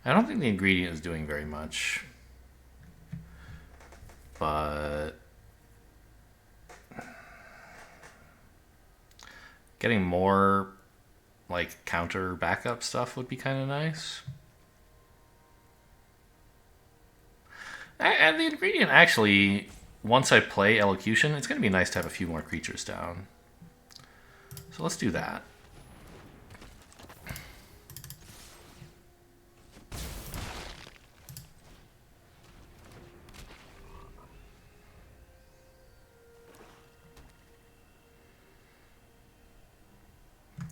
I don't think the Ingredient is doing very much. But getting more like counter backup stuff would be kind of nice. And the Ingredient, actually, once I play Elocution, it's going to be nice to have a few more creatures down. So let's do that.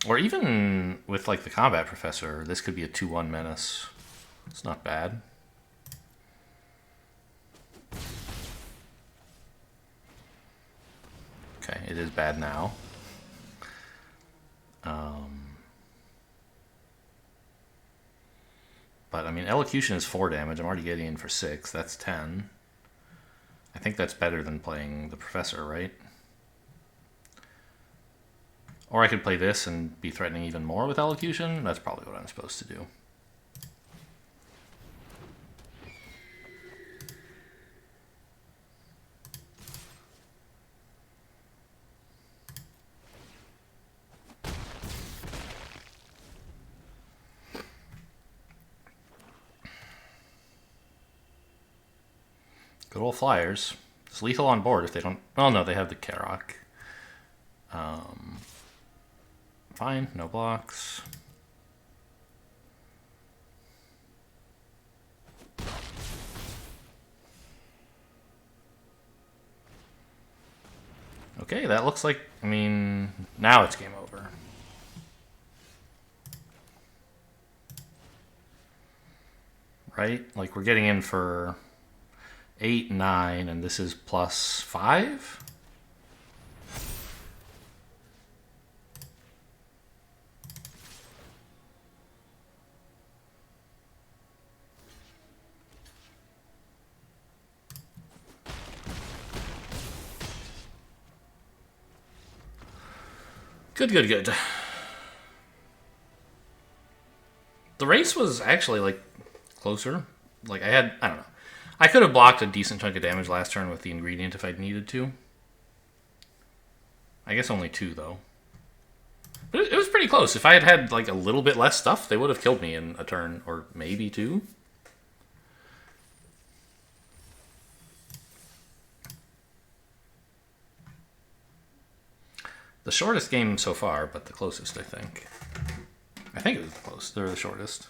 Or even with like the Combat Professor, this could be a 2/1 menace. It's not bad. Okay, it is bad now. But I mean, Elocution is 4 damage. I'm already getting in for 6. That's 10. I think that's better than playing the Professor, right? Or I could play this and be threatening even more with Elocution. That's probably what I'm supposed to do. Good old Flyers. It's lethal on board if they don't... Oh, no, they have the Karok. Fine, no blocks. Okay, that looks like, I mean, now it's game over. Right? Like, we're getting in for 8, 9, and this is plus 5? Good, good, good. The race was actually, like, closer. Like, I don't know. I could have blocked a decent chunk of damage last turn with the ingredient if I'd needed to. I guess only 2, though. But it was pretty close. If I had had, like, a little bit less stuff, they would have killed me in a turn, or maybe 2. The shortest game so far, but the closest, I think. I think it was the closest. They're the shortest.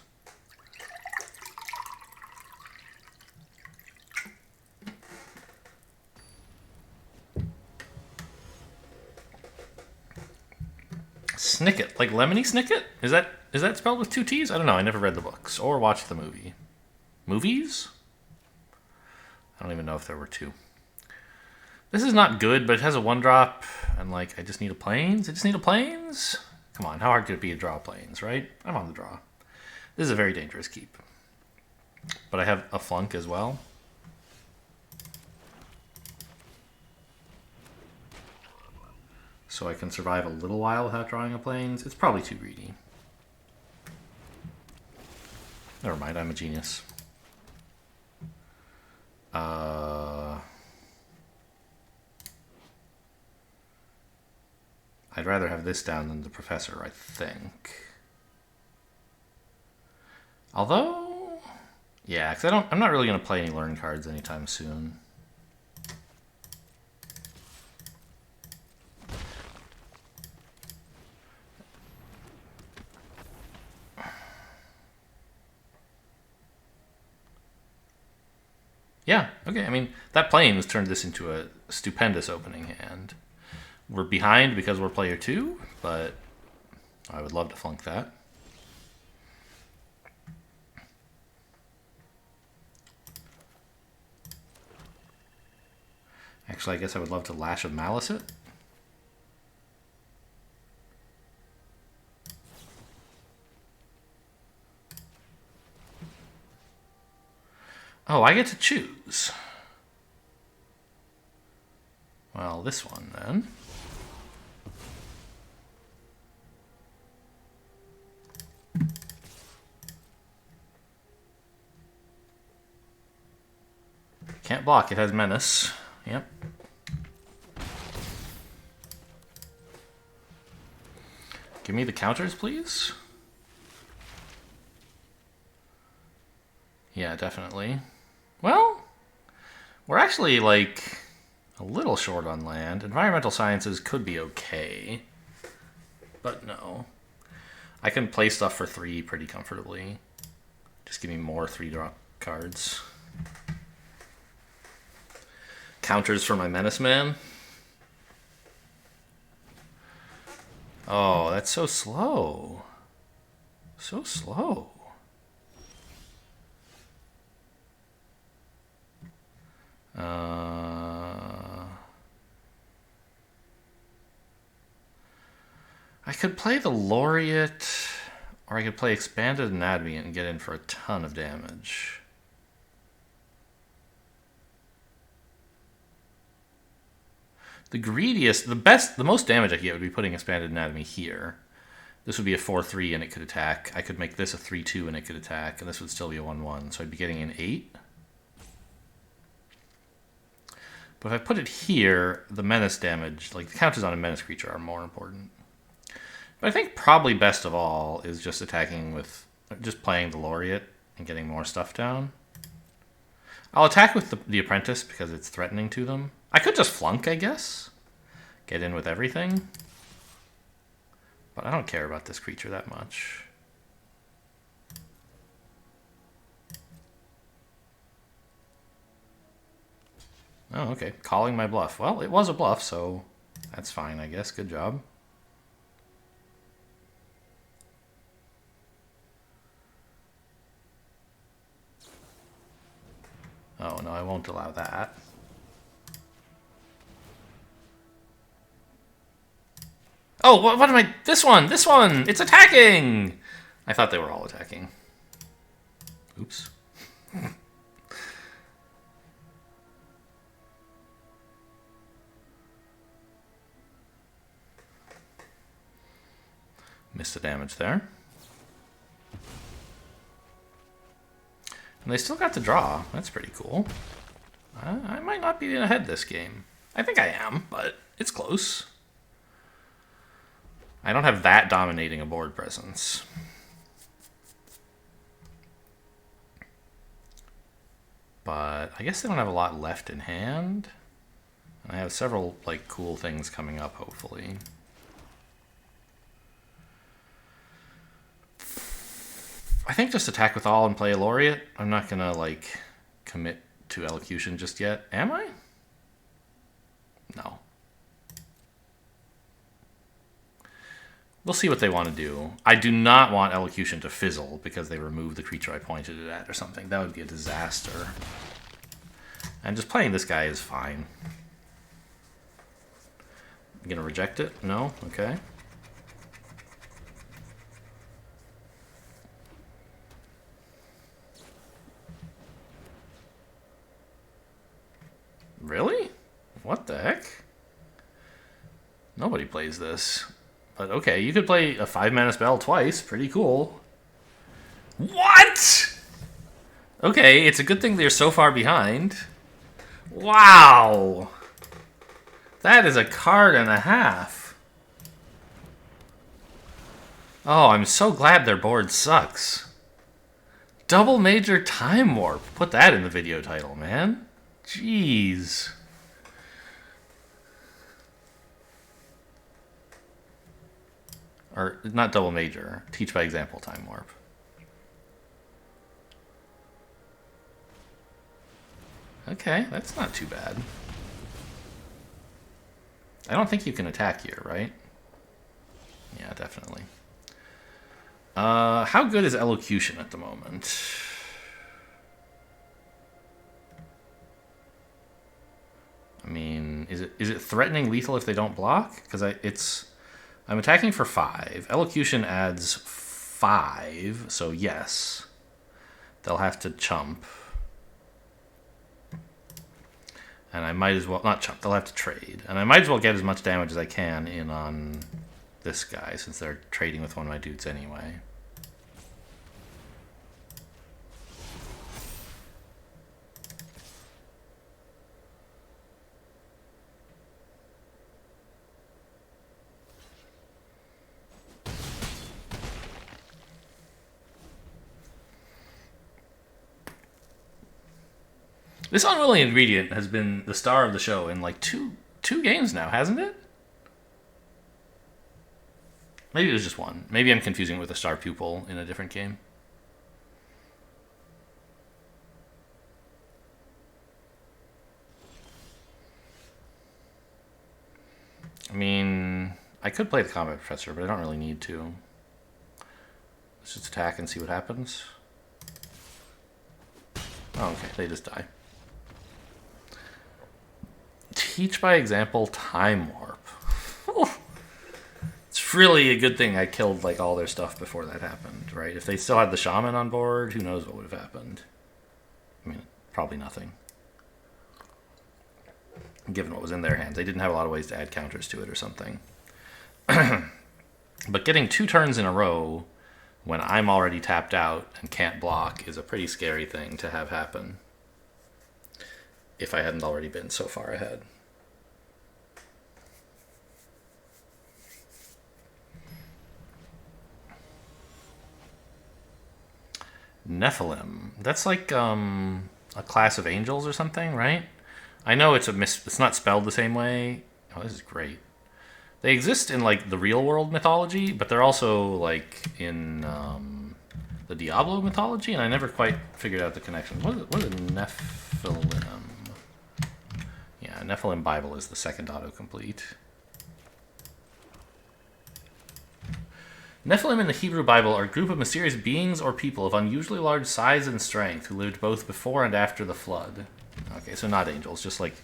Snicket, like Lemony Snicket? Is that spelled with 2 T's? I don't know. I never read the books or watched the movie. Movies? I don't even know if there were 2. This is not good, but it has a 1-drop, and like I just need a plains. I just need a plains. Come on, how hard could it be to draw plains, right? I'm on the draw. This is a very dangerous keep, but I have a flunk as well. So I can survive a little while without drawing a plains. It's probably too greedy. Never mind, I'm a genius. I'd rather have this down than the professor, I think. Although, yeah, because I'm not really going to play any learn cards anytime soon. Yeah, okay, I mean, that plains turned this into a stupendous opening hand. We're behind because we're player 2, but I would love to flunk that. Actually, I guess I would love to Lash of Malice it. Oh, I get to choose. Well, this one then. Can't block, it has menace. Yep. Give me the counters, please. Yeah, definitely. Well, we're actually like a little short on land. Environmental sciences could be okay, but no. I can play stuff for 3 pretty comfortably. Just give me more 3-drop cards. Counters for my Menace Man. Oh, that's so slow. So slow. I could play the Laureate, or I could play Expanded Anatomy and get in for a ton of damage. The greediest, the most damage I could get would be putting Expanded Anatomy here. This would be a 4-3 and it could attack. I could make this a 3-2 and it could attack, and this would still be a 1-1. So I'd be getting an 8. But if I put it here, the menace damage, like the counters on a menace creature, are more important. But I think probably best of all is just attacking with, just playing the Laureate and getting more stuff down. I'll attack with the Apprentice because it's threatening to them. I could just flunk, I guess. Get in with everything. But I don't care about this creature that much. Oh, okay. Calling my bluff. Well, it was a bluff, so That's fine, I guess. Good job. Oh, no, I won't allow that. Oh, what am I... This one! This one! It's attacking! I thought they were all attacking. Oops. Missed the damage there. And they still got to draw. That's pretty cool. I might not be ahead this game. I think I am, but it's close. I don't have that dominating a board presence. But I guess they don't have a lot left in hand. I have several like cool things coming up, hopefully. I think just attack with all and play a laureate. I'm not gonna like commit to elocution just yet. Am I? No. We'll see what they want to do. I do not want elocution to fizzle because they remove the creature I pointed it at or something. That would be a disaster. And just playing this guy is fine. You gonna reject it? No? Okay. Really? What the heck? Nobody plays this. But okay, you could play a 5-mana spell twice. Pretty cool. What? Okay, it's a good thing they're so far behind. Wow. That is a card and a half. Oh, I'm so glad their board sucks. Double Major Time Warp. Put that in the video title, man. Jeez. Or, not Double Major. Teach by Example Time Warp. Okay, that's not too bad. I don't think you can attack here, right? Yeah, definitely. How good is Elocution at the moment? I mean, is it threatening lethal if they don't block? Because I'm attacking for 5. Elocution adds 5, so yes. They'll have to chump. And I might as well... Not chump, they'll have to trade. And I might as well get as much damage as I can in on this guy, since they're trading with one of my dudes anyway. This unwilling ingredient has been the star of the show in like two games now, hasn't it? Maybe it was just one. Maybe I'm confusing it with a star pupil in a different game. I mean, I could play the Combat Professor, but I don't really need to. Let's just attack and see what happens. Oh, okay, they just die. Teach by Example Time Warp. It's really a good thing I killed like all their stuff before that happened, right? If they still had the Shaman on board, who knows what would have happened. I mean, probably nothing. Given what was in their hands. They didn't have a lot of ways to add counters to it or something. But getting 2 turns in a row when I'm already tapped out and can't block is a pretty scary thing to have happen. If I hadn't already been so far ahead. Nephilim. That's like a class of angels or something, right? I know it's not spelled the same way. Oh, this is great. They exist in like the real world mythology, but they're also like in the Diablo mythology, and I never quite figured out the connection. What is Nephilim? Yeah, Nephilim Bible is the second autocomplete. Nephilim in the Hebrew Bible are a group of mysterious beings or people of unusually large size and strength who lived both before and after the flood. Okay, so not angels, just like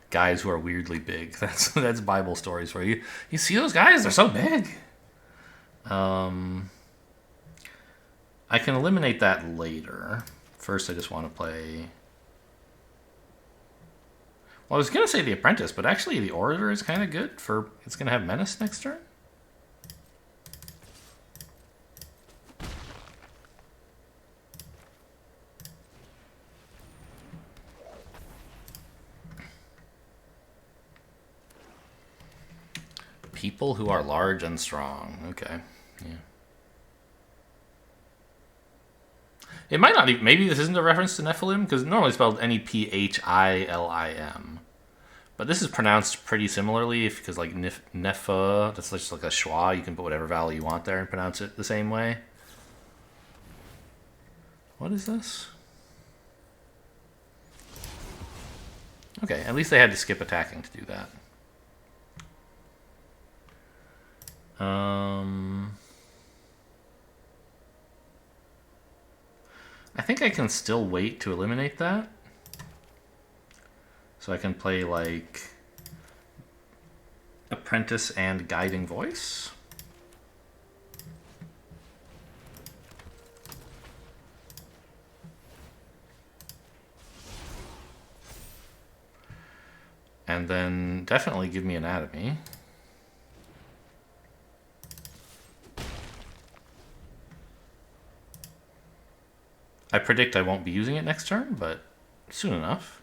guys who are weirdly big. That's Bible stories for you. You see those guys? They're so big. I can eliminate that later. First, I just want to play... Well, I was going to say the Apprentice, but actually the Orator is kind of good for... It's going to have Menace next turn. People who are large and strong. Okay. Yeah. It might not even... Maybe this isn't a reference to Nephilim, because normally it's spelled Nephilim. But this is pronounced pretty similarly, because like Nepha, that's just like a schwa. You can put whatever vowel you want there and pronounce it the same way. What is this? Okay, at least they had to skip attacking to do that. I think I can still wait to eliminate that. So I can play like Apprentice and Guiding Voice. And then definitely give me Anatomy. I predict I won't be using it next turn, but soon enough.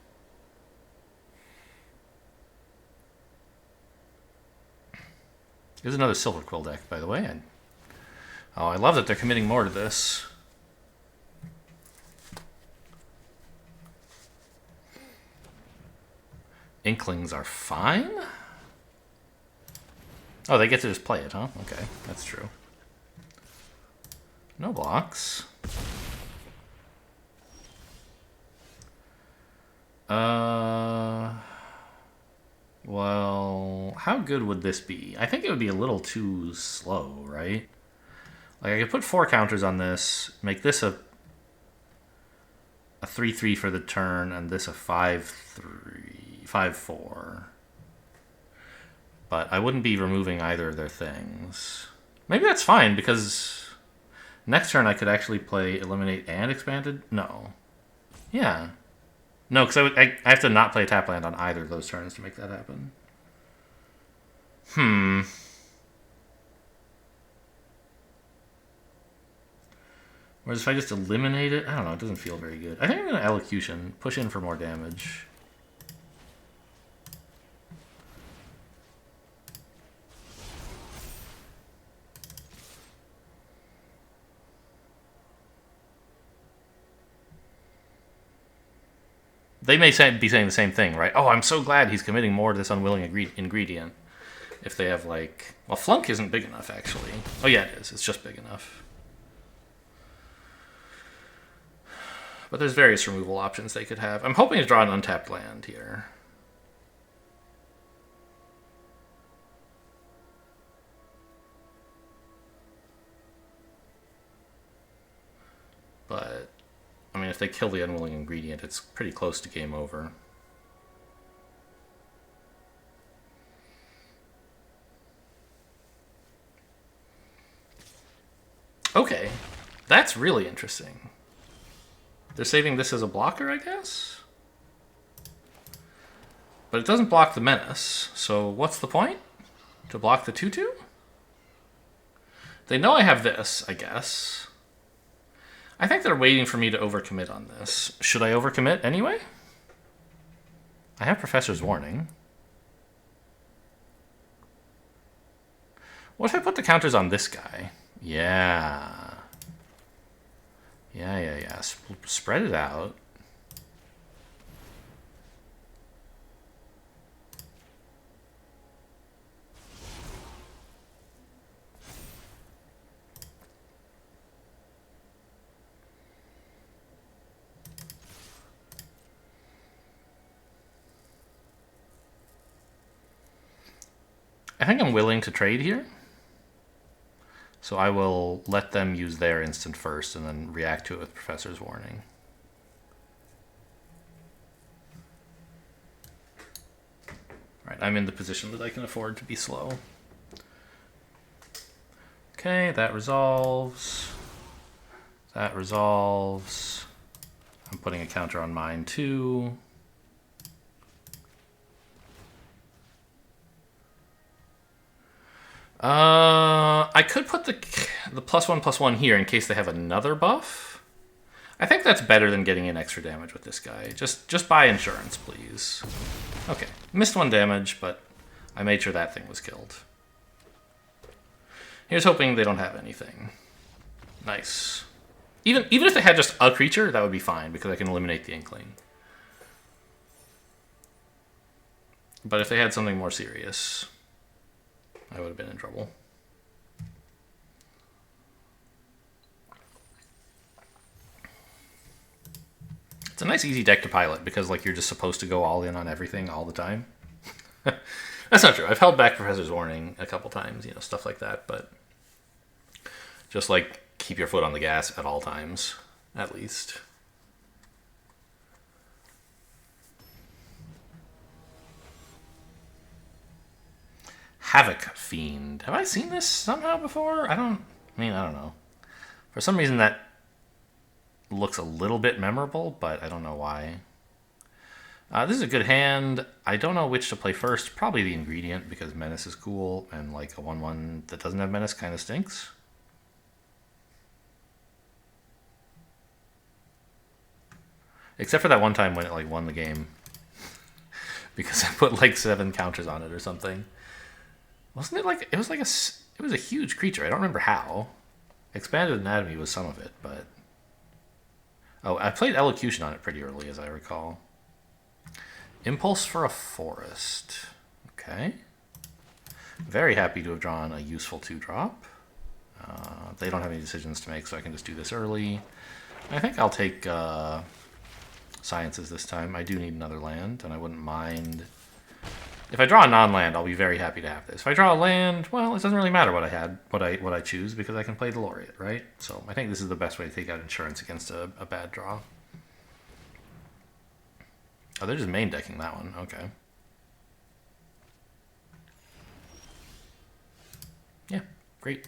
There's another Silver Quill deck, by the way. Oh, I love that they're committing more to this. Inklings are fine? Oh, they get to just play it, huh? Okay, that's true. No blocks. Well, how good would this be? I think it would be a little too slow, right? Like, I could put 4 counters on this, make this a 3/3 for the turn, and this a 5/3, 5/4. But I wouldn't be removing either of their things. Maybe that's fine, because next turn I could actually play Eliminate and Expanded? No. Yeah. No, because I have to not play a tap land on either of those turns to make that happen. Whereas if I just eliminate it, I don't know, it doesn't feel very good. I think I'm going to Elocution, push in for more damage. They may be saying the same thing, right? Oh, I'm so glad he's committing more to this unwilling ingredient. If they have like... Well, Flunk isn't big enough, actually. Oh, yeah, it is. It's just big enough. But there's various removal options they could have. I'm hoping to draw an untapped land here. But, I mean, if they kill the unwilling ingredient, it's pretty close to game over. Okay, that's really interesting. They're saving this as a blocker, I guess? But it doesn't block the Menace, so what's the point? To block the 2/2? They know I have this, I guess. I think they're waiting for me to overcommit on this. Should I overcommit anyway? I have Professor's Warning. What if I put the counters on this guy? Yeah. Yeah. Spread it out. I think I'm willing to trade here. So I will let them use their instant first and then react to it with Professor's Warning. Right, I'm in the position that I can afford to be slow. Okay, that resolves. That resolves. I'm putting a counter on mine too. I could put the +1/+1 here in case they have another buff. I think that's better than getting in extra damage with this guy. Just buy insurance, please. Okay, missed 1 damage, but I made sure that thing was killed. Here's hoping they don't have anything. Nice. Even if they had just a creature, that would be fine, because I can eliminate the Inkling. But if they had something more serious, I would have been in trouble. It's a nice, easy deck to pilot, because like you're just supposed to go all in on everything all the time. That's not true. I've held back Professor's Warning a couple times, you know, stuff like that, but just like keep your foot on the gas at all times, at least. Havoc Fiend. Have I seen this somehow before? I don't know. For some reason that looks a little bit memorable, but I don't know why. This is a good hand. I don't know which to play first. Probably the Ingredient, because Menace is cool, and like a 1/1 that doesn't have Menace kind of stinks. Except for that one time when it like won the game. Because I put like 7 counters on it or something. Wasn't it like, it was a huge creature. I don't remember how. Expanded Anatomy was some of it, but... Oh, I played Elocution on it pretty early, as I recall. Impulse for a Forest. Okay. Very happy to have drawn a useful 2-drop. They don't have any decisions to make, so I can just do this early. I think I'll take Sciences this time. I do need another land, and I wouldn't mind... If I draw a non-land, I'll be very happy to have this. If I draw a land, well, it doesn't really matter what I choose, because I can play the Laureate, right? So I think this is the best way to take out insurance against a bad draw. Oh, they're just main decking that one. Okay. Yeah, great.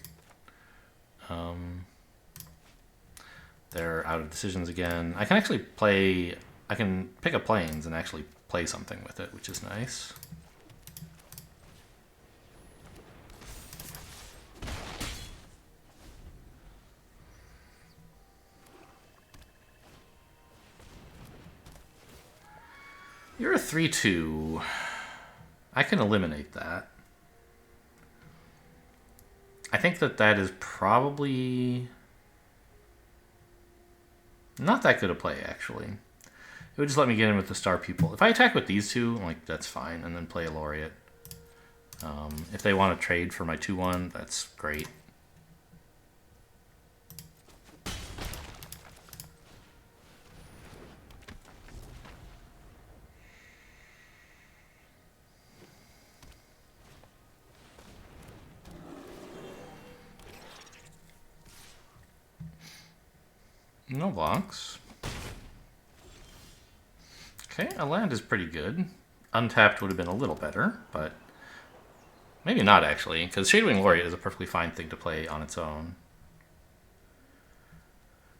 They're out of decisions again. I can actually play... I can pick up Plains and actually play something with it, which is nice. You're a 3/2. I can eliminate that. I think that is probably not that good a play, actually. It would just let me get in with the Star Pupil. If I attack with these two, like, that's fine, and then play a Laureate. If they want to trade for my 2/1, that's great. No blocks. Okay, a land is pretty good. Untapped would have been a little better, but maybe not actually, because Shadewing Laureate is a perfectly fine thing to play on its own.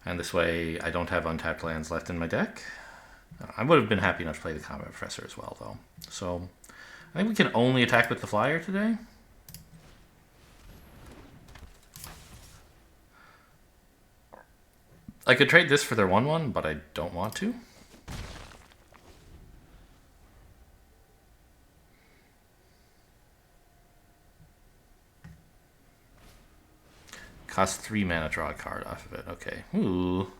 And this way, I don't have untapped lands left in my deck. I would have been happy enough to play the Combat Professor as well, though. So, I think we can only attack with the Flyer today. I could trade this for their 1/1, but I don't want to. Cost 3 mana, draw a card off of it. Okay. Ooh.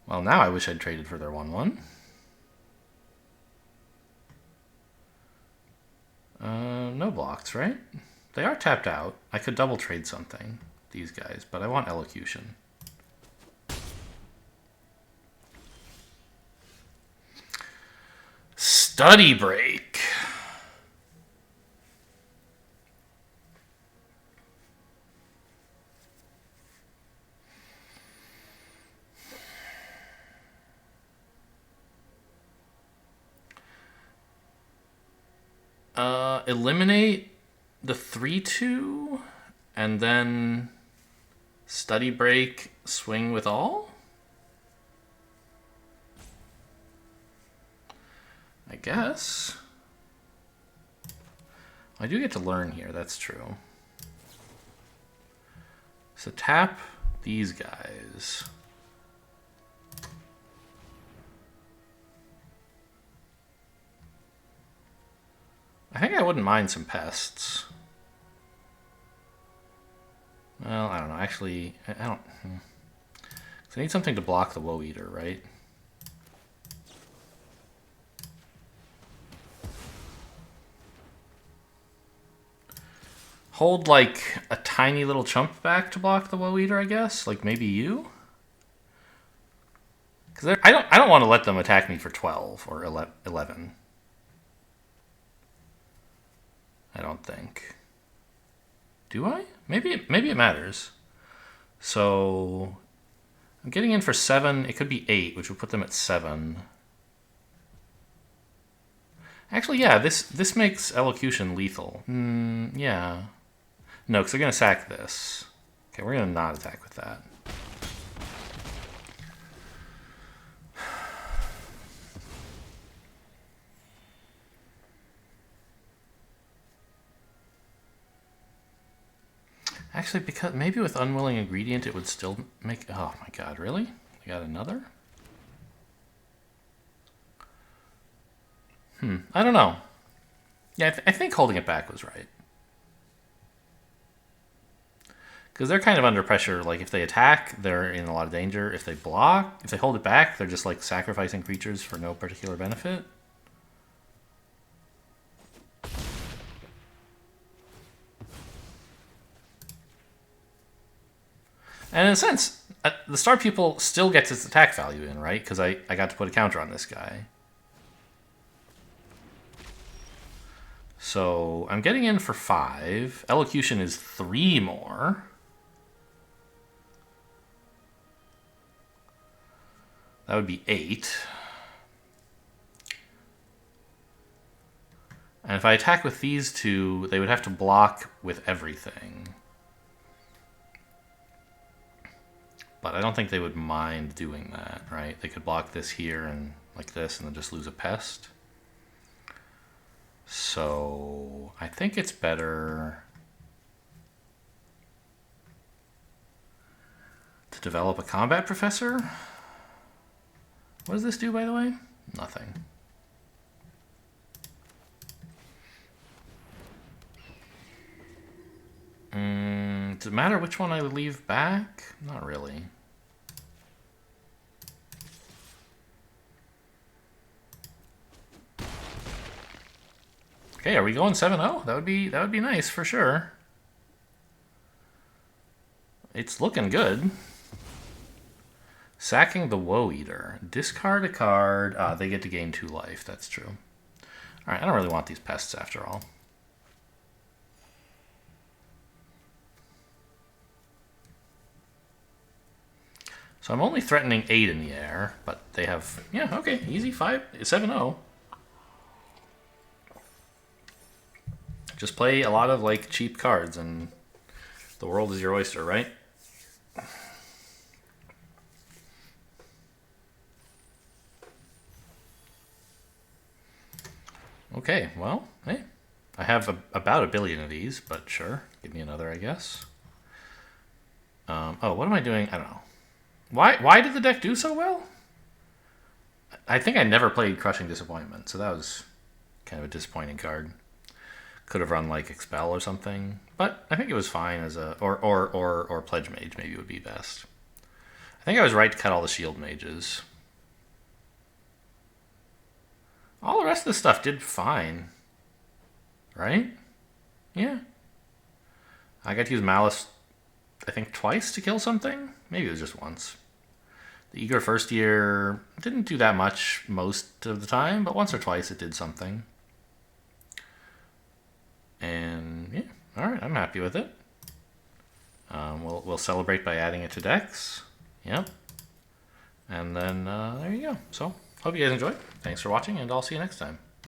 Well, now I wish I'd traded for their 1/1. No blocks, right? They are tapped out. I could double trade something, these guys, but I want Elocution. Study Break. Eliminate the 3/2 and then study break, swing with all? I guess. I do get to learn here, that's true. So tap these guys. I think I wouldn't mind some pests. Well, I don't know. Actually, I don't. So I need something to block the Woe Eater, right? Hold like a tiny little chump back to block the Woe Eater, I guess. Like maybe you. Because I don't want to let them attack me for 12 or 11. I don't think. Do I? Maybe it matters. So I'm getting in for 7. It could be 8, which would put them at 7. Actually, yeah, this makes Elocution lethal. Yeah. No, because they're going to sack this. Okay, we're going to not attack with that. Actually, because maybe with Unwilling Ingredient it would still make... Oh my god, really? We got another? I don't know. Yeah, I think holding it back was right. Because they're kind of under pressure. Like, if they attack, they're in a lot of danger. If they block, if they hold it back, they're just, like, sacrificing creatures for no particular benefit. And in a sense, the Star Pupil still gets its attack value in, right? Because I got to put a counter on this guy. So I'm getting in for 5. Elocution is 3 more. That would be 8. And if I attack with these two, they would have to block with everything. But I don't think they would mind doing that, right? They could block this here and like this and then just lose a pest. So I think it's better to develop a combat professor. What does this do, by the way? Nothing. Does it matter which one I leave back? Not really. Okay, are we going 7-0? That would be nice for sure. It's looking good. Sacking the Woe Eater. Discard a card. They get to gain 2 life. That's true. Alright, I don't really want these pests after all. So I'm only threatening 8 in the air, but they have... Yeah, okay, easy. 7-0. Just play a lot of, like, cheap cards, and the world is your oyster, right? Okay, well, hey. I have about 1 billion of these, but sure. Give me another, I guess. Oh, what am I doing? I don't know. Why did the deck do so well? I think I never played Crushing Disappointment, so that was kind of a disappointing card. Could have run like Expel or something, but I think it was fine as a or Pledge Mage maybe would be best. I think I was right to cut all the Shield Mages. All the rest of the stuff did fine, right? Yeah. I got to use Malice, I think twice to kill something. Maybe it was just once. The Eager First Year didn't do that much most of the time, but once or twice it did something. And yeah, all right, I'm happy with it. We'll celebrate by adding it to decks. Yep. And then there you go. So hope you guys enjoyed. Thanks for watching, and I'll see you next time.